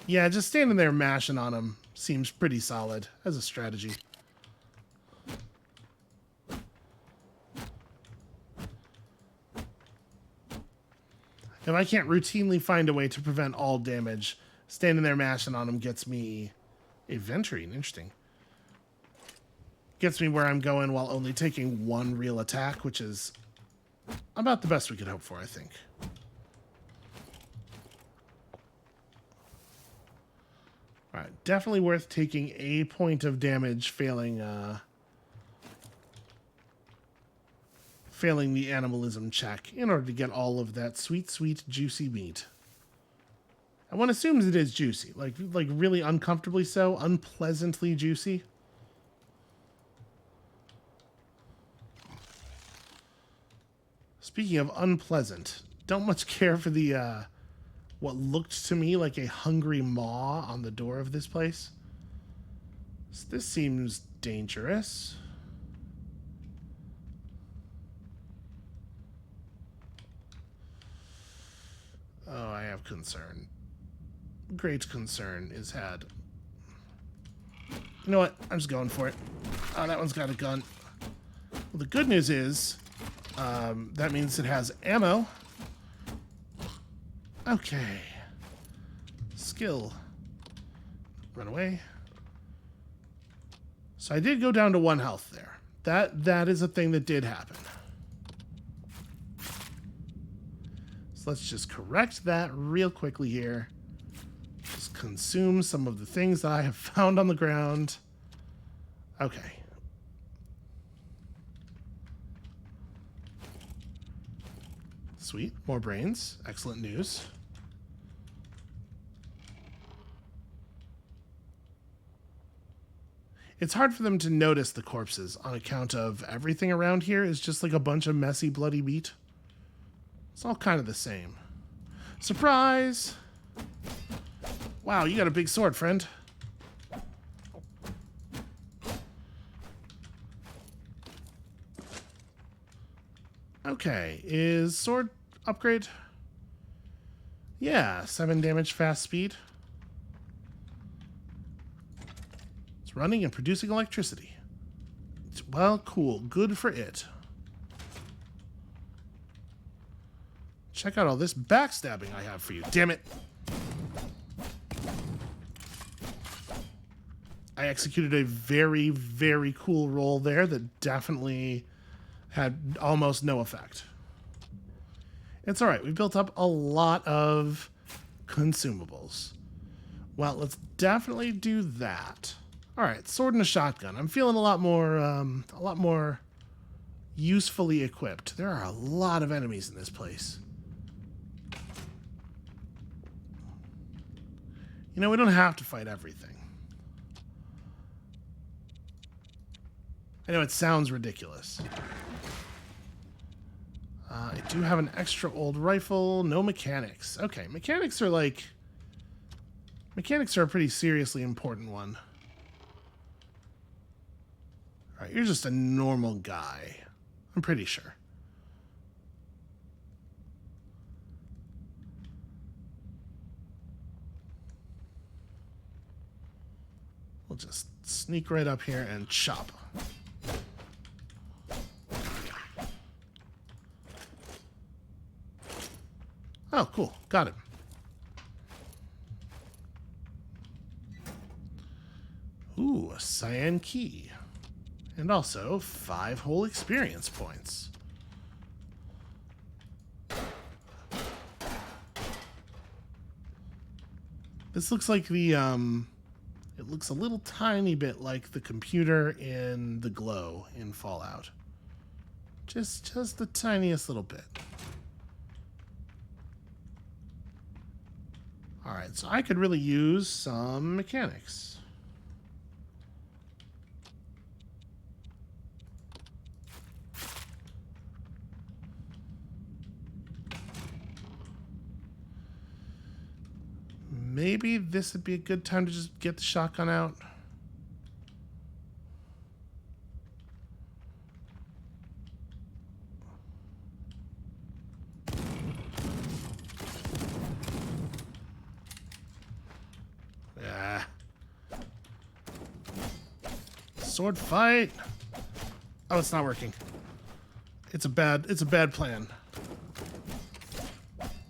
Yeah, just standing there mashing on him seems pretty solid as a strategy. If I can't routinely find a way to prevent all damage, standing there mashing on him gets me a venturine. Interesting. Gets me where I'm going while only taking one real attack, which is about the best we could hope for, I think. Alright, definitely worth taking a point of damage failing the animalism check in order to get all of that sweet, sweet, juicy meat. And one assumes it is juicy, like really uncomfortably so, unpleasantly juicy. Speaking of unpleasant, don't much care for the what looked to me like a hungry maw on the door of this place. So this seems dangerous. Oh, I have concern. Great concern is had. You know what? I'm just going for it. Oh, that one's got a gun. Well, the good news is, that means it has ammo. Okay. Skill. Run away. So I did go down to 1 health there. That is a thing that did happen. So let's just correct that real quickly here. Just consume some of the things that I have found on the ground. Okay. Sweet. More brains. Excellent news. It's hard for them to notice the corpses on account of everything around here is just like a bunch of messy, bloody meat. It's all kind of the same. Surprise! Wow, you got a big sword, friend. Okay, is sword upgrade? Yeah, 7 damage, fast speed. It's running and producing electricity. Well, cool. Good for it. Check out all this backstabbing I have for you. Damn it. I executed a very, very cool roll there that definitely had almost no effect. It's all right. We built up a lot of consumables. Well, let's definitely do that. All right, sword and a shotgun. I'm feeling a lot more usefully equipped. There are a lot of enemies in this place. You know, we don't have to fight everything. I know it sounds ridiculous. I do have an extra old rifle. No mechanics. Okay, mechanics are a pretty seriously important one. All right, you're just a normal guy. I'm pretty sure. We'll just sneak right up here and chop. Oh, cool. Got him. Ooh, a cyan key. And also 5 whole experience points. This looks like the, it looks a little tiny bit like the computer in the Glow in Fallout. Just the tiniest little bit. Alright, so I could really use some mechanics. Maybe this would be a good time to just get the shotgun out. Yeah. Sword fight. Oh, it's not working. It's a bad plan.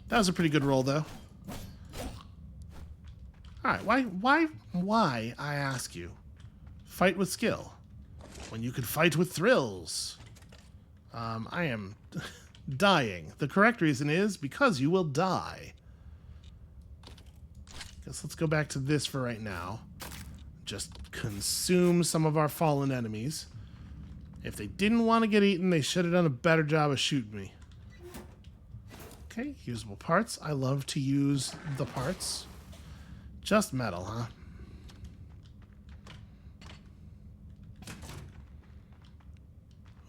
That was a pretty good roll, though. Alright, why, I ask you, fight with skill when you could fight with thrills? I am dying. The correct reason is because you will die. Guess let's go back to this for right now. Just consume some of our fallen enemies. If they didn't want to get eaten, they should have done a better job of shooting me. Okay, usable parts. I love to use the parts. Just metal, huh?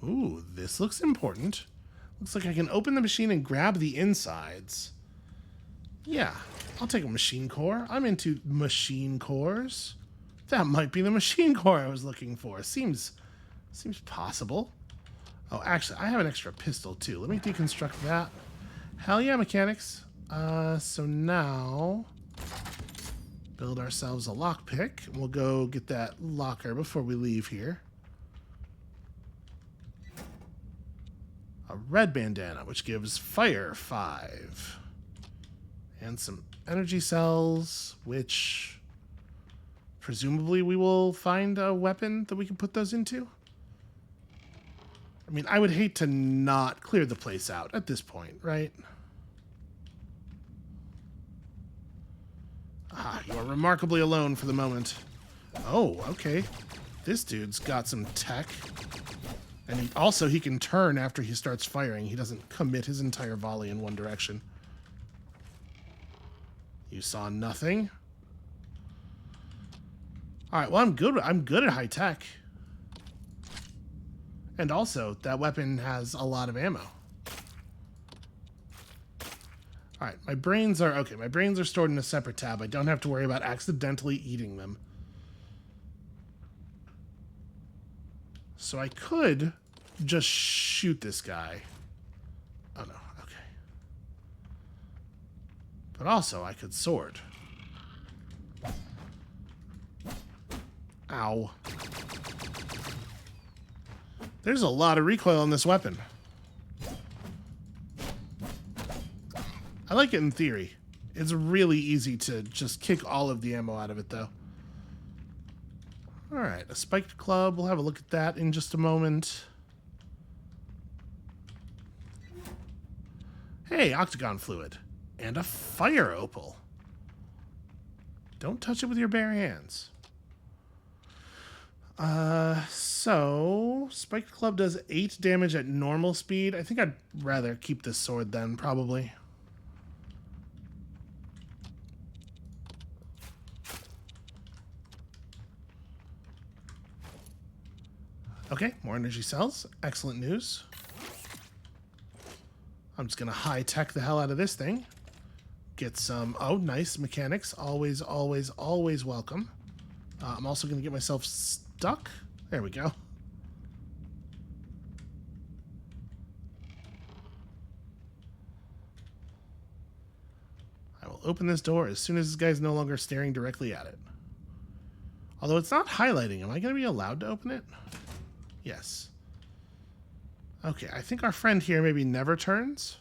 Ooh, this looks important. Looks like I can open the machine and grab the insides. Yeah, I'll take a machine core. I'm into machine cores. That might be the machine core I was looking for. Seems possible. Oh, actually, I have an extra pistol, too. Let me deconstruct that. Hell yeah, mechanics. So now... build ourselves a lockpick. We'll go get that locker before we leave here. A red bandana, which gives fire 5. And some energy cells, which presumably we will find a weapon that we can put those into. I mean, I would hate to not clear the place out at this point, right? Ah, you are remarkably alone for the moment. Oh, okay. This dude's got some tech. And he can turn after he starts firing. He doesn't commit his entire volley in one direction. You saw nothing? Alright, well, I'm good at high tech. And also, that weapon has a lot of ammo. Alright, my brains are stored in a separate tab. I don't have to worry about accidentally eating them. So I could just shoot this guy. Oh no, okay. But also I could sword. Ow. There's a lot of recoil on this weapon. I like it in theory. It's really easy to just kick all of the ammo out of it, though. Alright, a spiked club. We'll have a look at that in just a moment. Hey, octagon fluid. And a fire opal. Don't touch it with your bare hands. So spiked club does 8 damage at normal speed. I think I'd rather keep this sword then, probably. Okay, more energy cells. Excellent news. I'm just gonna high-tech the hell out of this thing. Get some, oh, nice mechanics. Always, always, always welcome. I'm also gonna get myself stuck. There we go. I will open this door as soon as this guy's no longer staring directly at it. Although it's not highlighting. Am I gonna be allowed to open it? Yes. Okay, I think our friend here maybe never turns.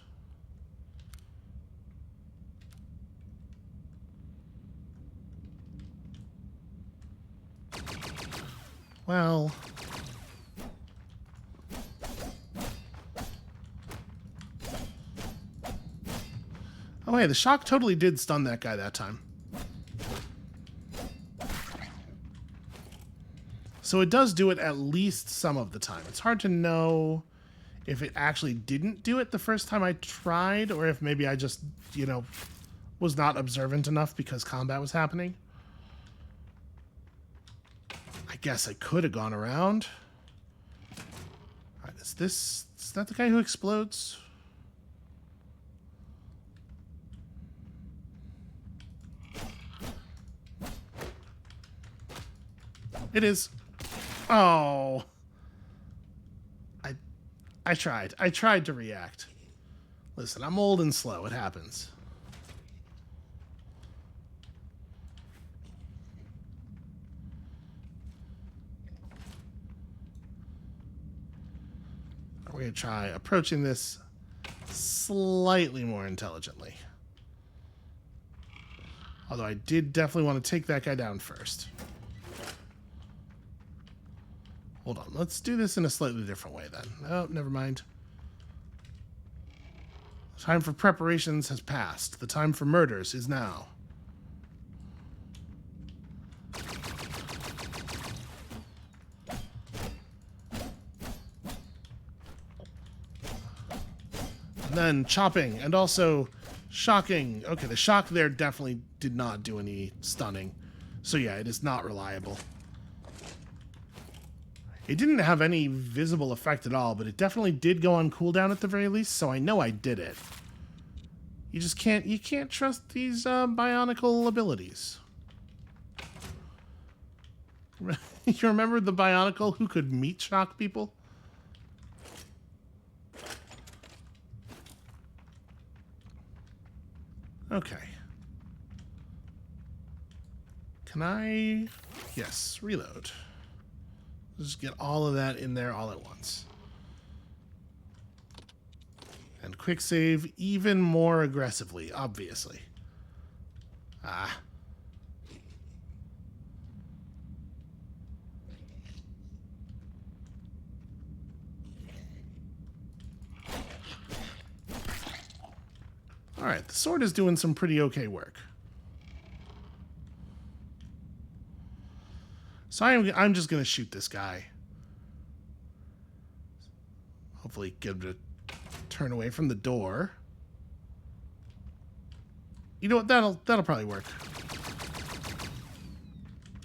Well... Oh, hey, the shock totally did stun that guy that time. So it does do it at least some of the time. It's hard to know if it actually didn't do it the first time I tried, or if maybe I just, you know, was not observant enough because combat was happening. I guess I could have gone around. Alright, is that the guy who explodes? It is. Oh. I tried. I tried to react. Listen, I'm old and slow. It happens. We're going to try approaching this slightly more intelligently. Although I did definitely want to take that guy down first. Hold on, let's do this in a slightly different way then. Oh, never mind. The time for preparations has passed. The time for murders is now. And then chopping and also shocking. Okay, the shock there definitely did not do any stunning. So yeah, it is not reliable. It didn't have any visible effect at all, but it definitely did go on cooldown at the very least, so I know I did it. You just can't trust these bionicle abilities. You remember the bionicle who could meat shock people? Okay. Can I... Yes, reload. Just get all of that in there all at once. And quick save even more aggressively, obviously. Ah. Alright, the sword is doing some pretty okay work. So I'm just going to shoot this guy. Hopefully get him to turn away from the door. You know what? That'll probably work.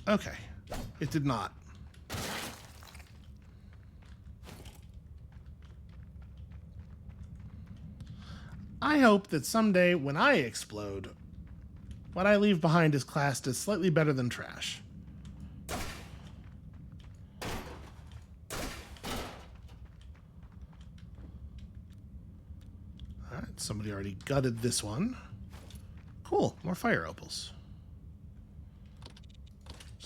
Okay. It did not. I hope that someday when I explode, what I leave behind is classed as slightly better than trash. Somebody already gutted this one. Cool, more fire opals.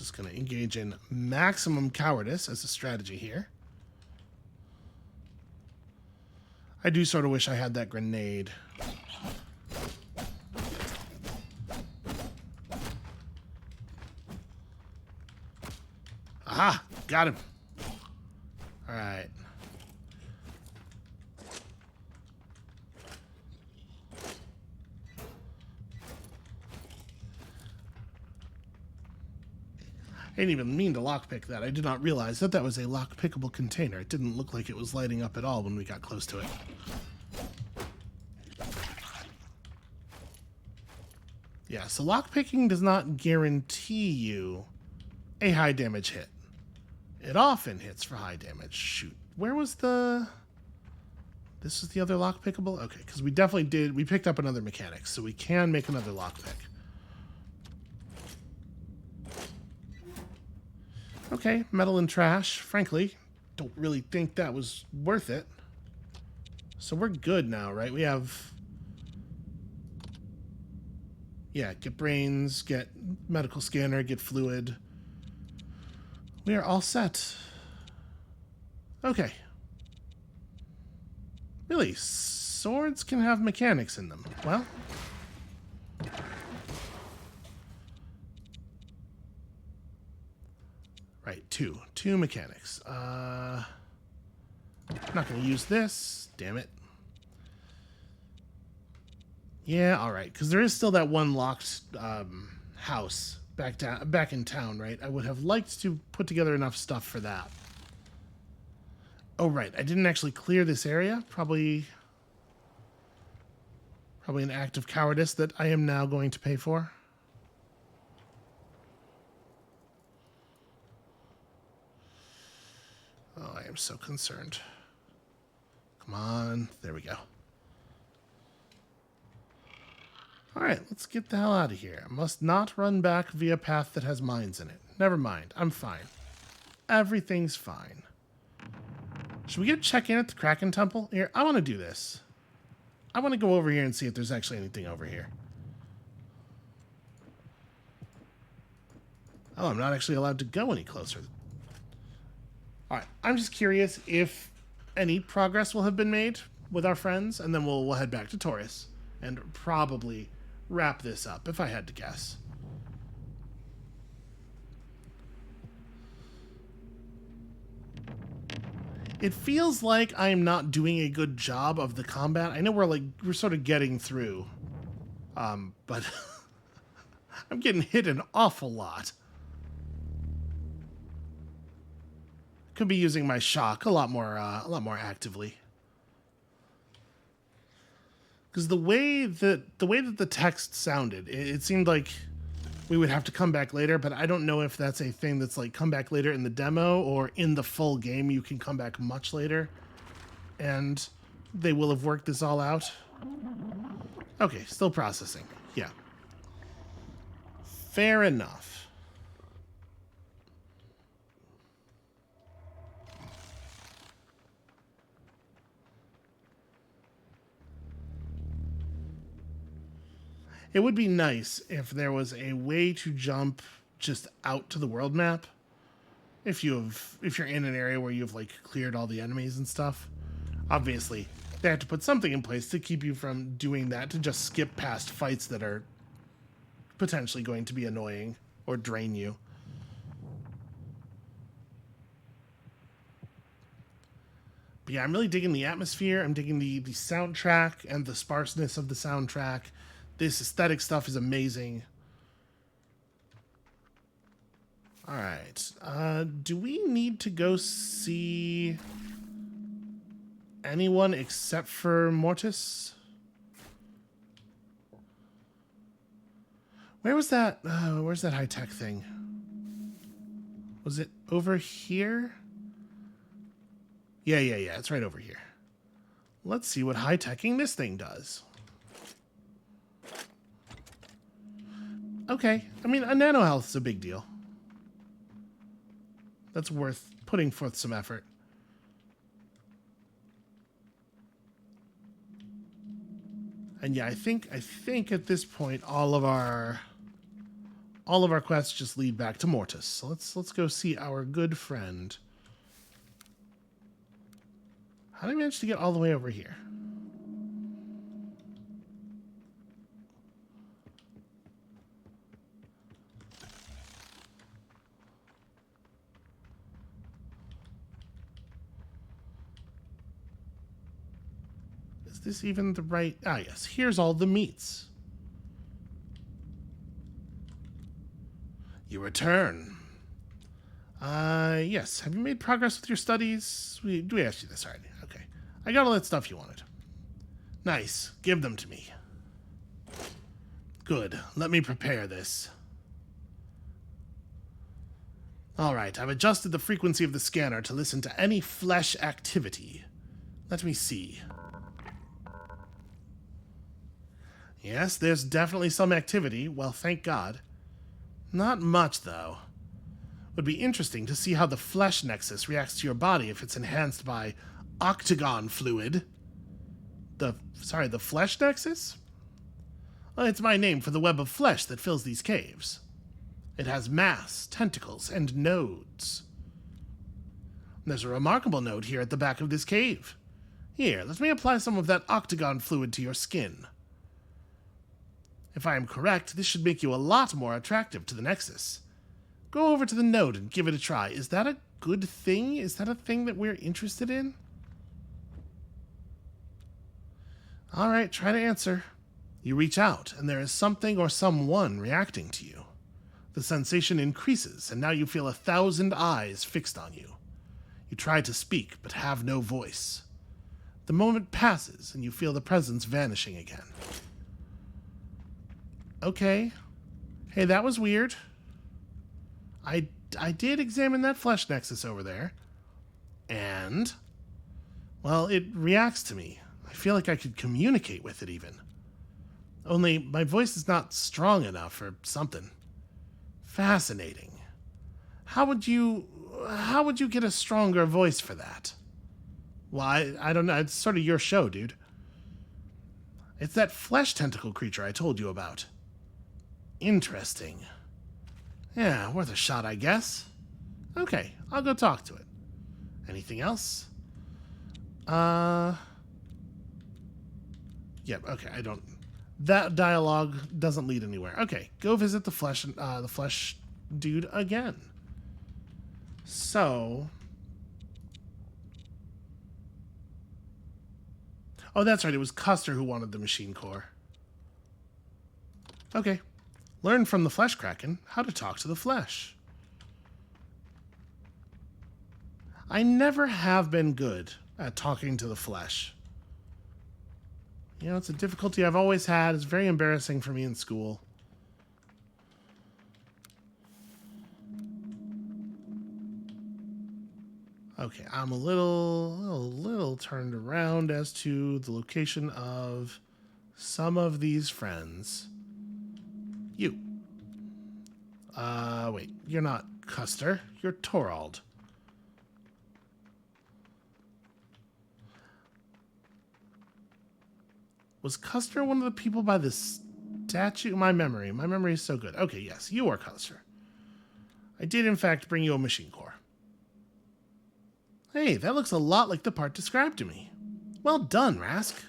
Just going to engage in maximum cowardice as a strategy here. I do sort of wish I had that grenade. Aha! Got him. All right. I didn't even mean to lockpick that. I did not realize that that was a lockpickable container. It didn't look like it was lighting up at all when we got close to it. Yeah, so lockpicking does not guarantee you a high damage hit. It often hits for high damage. Shoot. Where was the... This is the other lockpickable? Okay, because we definitely did... We picked up another mechanic, so we can make another lockpick. Okay, metal and trash. Frankly, don't really think that was worth it. So we're good now, right? We have... Yeah, get brains, get medical scanner, get fluid. We are all set. Okay. Really, swords can have mechanics in them. Well... Right, two mechanics. I'm not going to use this. Damn it. Yeah, all right, because there is still that one locked house back in town, right? I would have liked to put together enough stuff for that. Oh, right, I didn't actually clear this area. Probably an act of cowardice that I am now going to pay for. Oh, I am so concerned. Come on. There we go. All right, let's get the hell out of here. I must not run back via path that has mines in it. Never mind. I'm fine. Everything's fine. Should we get check in at the Kraken temple? Here, I want to do this. I want to go over here and see if there's actually anything over here. Oh, I'm not actually allowed to go any closer. All right, I'm just curious if any progress will have been made with our friends, and then we'll head back to Taurus and probably wrap this up, if I had to guess. It feels like I'm not doing a good job of the combat. I know we're sort of getting through, but I'm getting hit an awful lot. Could be using my shock a lot more actively. Because the way that the text sounded, it seemed like we would have to come back later, but I don't know if that's a thing that's like come back later in the demo or in the full game you can come back much later. And they will have worked this all out. Okay, still processing. Yeah. Fair enough. It would be nice if there was a way to jump just out to the world map. If you're in an area where you've like cleared all the enemies and stuff. Obviously, they have to put something in place to keep you from doing that, to just skip past fights that are potentially going to be annoying or drain you. But yeah, I'm really digging the atmosphere. I'm digging the soundtrack and the sparseness of the soundtrack. This aesthetic stuff is amazing. All right. Do we need to go see anyone except for Mortis? Where was that? Where's that high-tech thing? Was it over here? Yeah. It's right over here. Let's see what high-teching this thing does. Okay. I mean, a nano health is a big deal. That's worth putting forth some effort. And yeah, I think at this point all of our all of our quests just lead back to Mortis. So let's go see our good friend. How did I manage to get all the way over here? Is this even the right... Ah, yes. Here's all the meats. You return. Yes. Have you made progress with your studies? We asked you this already. Okay. I got all that stuff you wanted. Nice. Give them to me. Good. Let me prepare this. Alright, I've adjusted the frequency of the scanner to listen to any flesh activity. Let me see. Yes, there's definitely some activity. Well, thank God. Not much, though. Would be interesting to see how the flesh nexus reacts to your body if it's enhanced by octagon fluid. The flesh nexus? Well, it's my name for the web of flesh that fills these caves. It has mass, tentacles, and nodes. There's a remarkable node here at the back of this cave. Here, let me apply some of that octagon fluid to your skin. If I am correct, this should make you a lot more attractive to the Nexus. Go over to the node and give it a try. Is that a good thing? Is that a thing that we're interested in? Alright, try to answer. You reach out, and there is something or someone reacting to you. The sensation increases, and now you feel 1,000 eyes fixed on you. You try to speak, but have no voice. The moment passes, and you feel the presence vanishing again. Okay. Hey, that was weird. I did examine that flesh nexus over there. And, well, it reacts to me. I feel like I could communicate with it even. Only my voice is not strong enough or something. Fascinating. How would you get a stronger voice for that? Well, I don't know. It's sort of your show, dude. It's that flesh tentacle creature I told you about. Interesting. Yeah, worth a shot, I guess. Okay, I'll go talk to it. Anything else? Yep, okay, I don't... That dialogue doesn't lead anywhere. Okay, go visit the flesh dude again. So... Oh, that's right, it was Custer who wanted the machine core. Okay. Learn from the flesh Kraken how to talk to the flesh. I never have been good at talking to the flesh. You know, it's a difficulty I've always had. It's very embarrassing for me in school. Okay, I'm a little turned around as to the location of some of these friends. You. Wait, you're not Custer. You're Torald. Was Custer one of the people by the statue? My memory is so good. Okay, yes, you are Custer. I did, in fact, bring you a machine core. Hey, that looks a lot like the part described to me. Well done, Rask.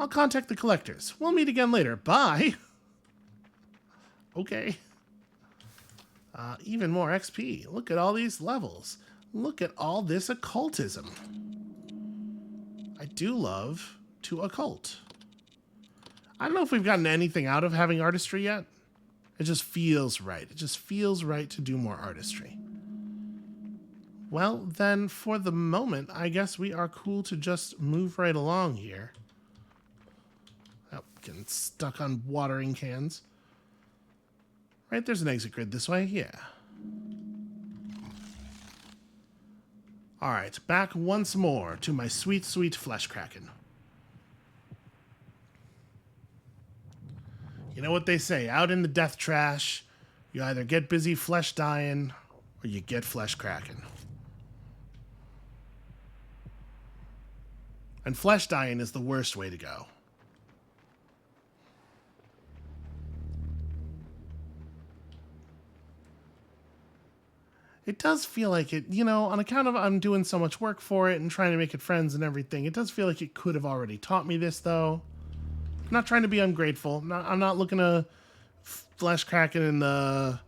I'll contact the collectors. We'll meet again later. Bye! Okay. Even more XP. Look at all these levels. Look at all this occultism. I do love to occult. I don't know if we've gotten anything out of having artistry yet. It just feels right. It just feels right to do more artistry. Well, then, for the moment, I guess we are cool to just move right along here. Oh, getting stuck on watering cans. Right, there's an exit grid this way. Yeah. Alright, back once more to my sweet, sweet flesh Kraken. You know what they say, out in the death trash, you either get busy flesh dying, or you get flesh cracking. And flesh dying is the worst way to go. It does feel like it, on account of I'm doing so much work for it and trying to make it friends and everything, it does feel like it could have already taught me this, though. I'm not trying to be ungrateful. I'm not looking to flesh Kraken in the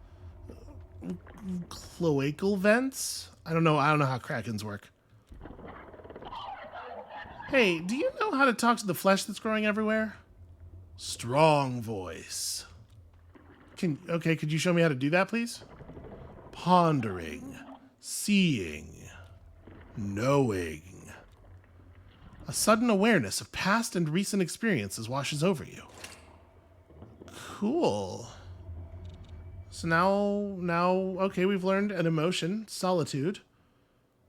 cloacal vents. I don't know how Krakens work. Hey, do you know how to talk to the flesh that's growing everywhere? Strong voice. Could you show me how to do that, please? Pondering, seeing, knowing. A sudden awareness of past and recent experiences washes over you. Cool. So now, okay, we've learned an emotion, solitude.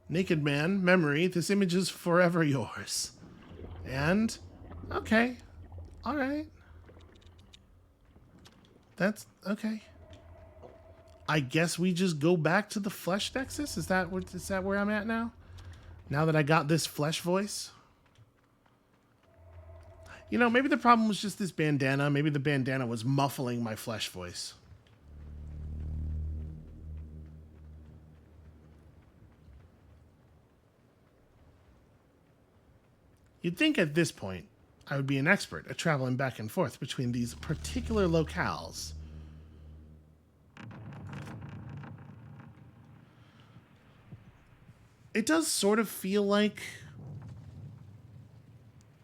Naked man, memory, this image is forever yours. And, okay, all right. That's, okay. I guess we just go back to the flesh Nexus? Is that where I'm at now? Now that I got this flesh voice? Maybe the problem was just this bandana. Maybe the bandana was muffling my flesh voice. You'd think at this point, I would be an expert at traveling back and forth between these particular locales. It does sort of feel like...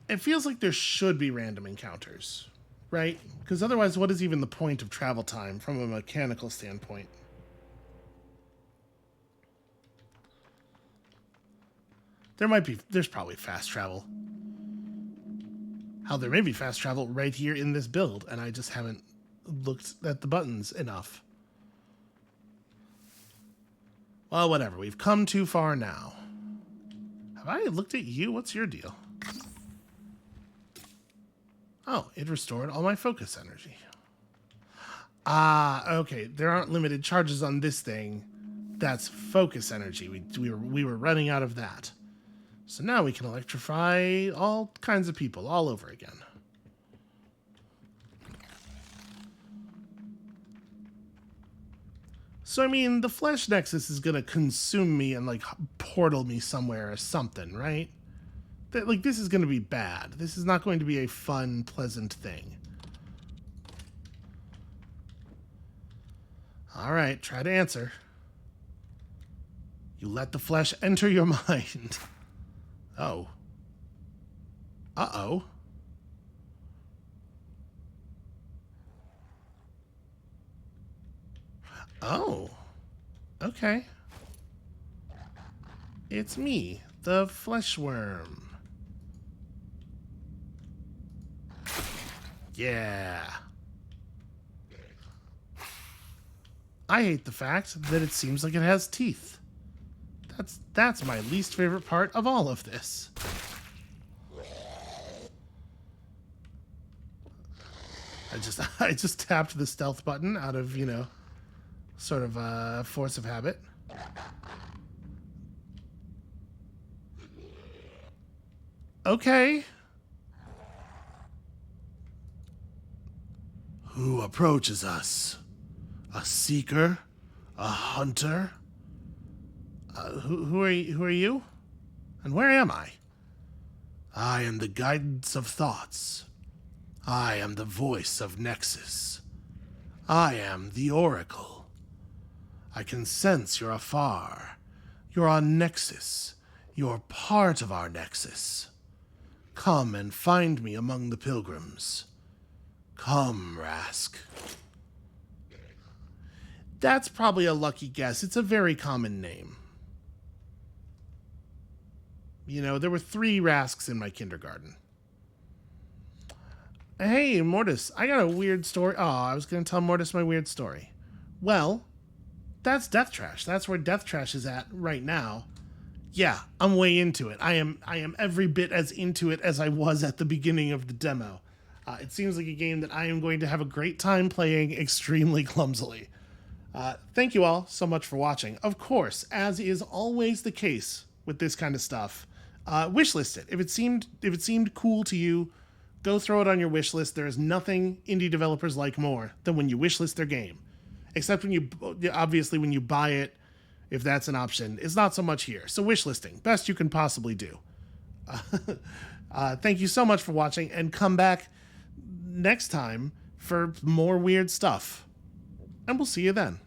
It feels like there should be random encounters, right? Because otherwise, what is even the point of travel time from a mechanical standpoint? There's probably fast travel. Hell, there may be fast travel right here in this build, and I just haven't looked at the buttons enough. Well, whatever. We've come too far now. Have I looked at you? What's your deal? Oh, it restored all my focus energy. Ah, okay. There aren't limited charges on this thing. That's focus energy. We were running out of that. So now we can electrify all kinds of people all over again. So, I mean, the Flesh Nexus is going to consume me and, like, portal me somewhere or something, right? This is going to be bad. This is not going to be a fun, pleasant thing. All right, try to answer. You let the flesh enter your mind. Oh. Uh-oh. Oh. Okay. It's me, the flesh worm. Yeah. I hate the fact that it seems like it has teeth. That's my least favorite part of all of this. I just tapped the stealth button out of, sort of force of habit. Okay. Who approaches us? A seeker? A hunter? Who are you? And where am I? I am the guidance of thoughts. I am the voice of Nexus. I am the Oracle. I can sense you're afar. You're on Nexus. You're part of our Nexus. Come and find me among the pilgrims. Come, Rask. That's probably a lucky guess. It's a very common name. There were 3 Rasks in my kindergarten. Hey, Mortis, I got a weird story. Oh, I was going to tell Mortis my weird story. Well, that's Death Trash. That's where Death Trash is at right now. Yeah, I'm way into it. I am every bit as into it as I was at the beginning of the demo. It seems like a game that I am going to have a great time playing extremely clumsily. Thank you all so much for watching. Of course, as is always the case with this kind of stuff, wishlist it. If it seemed cool to you, go throw it on your wish list. There is nothing indie developers like more than when you wishlist their game. Except when you buy it if that's an option. It's not so much here. So wish listing, best you can possibly do. Thank you so much for watching, and come back next time for more weird stuff. And we'll see you then.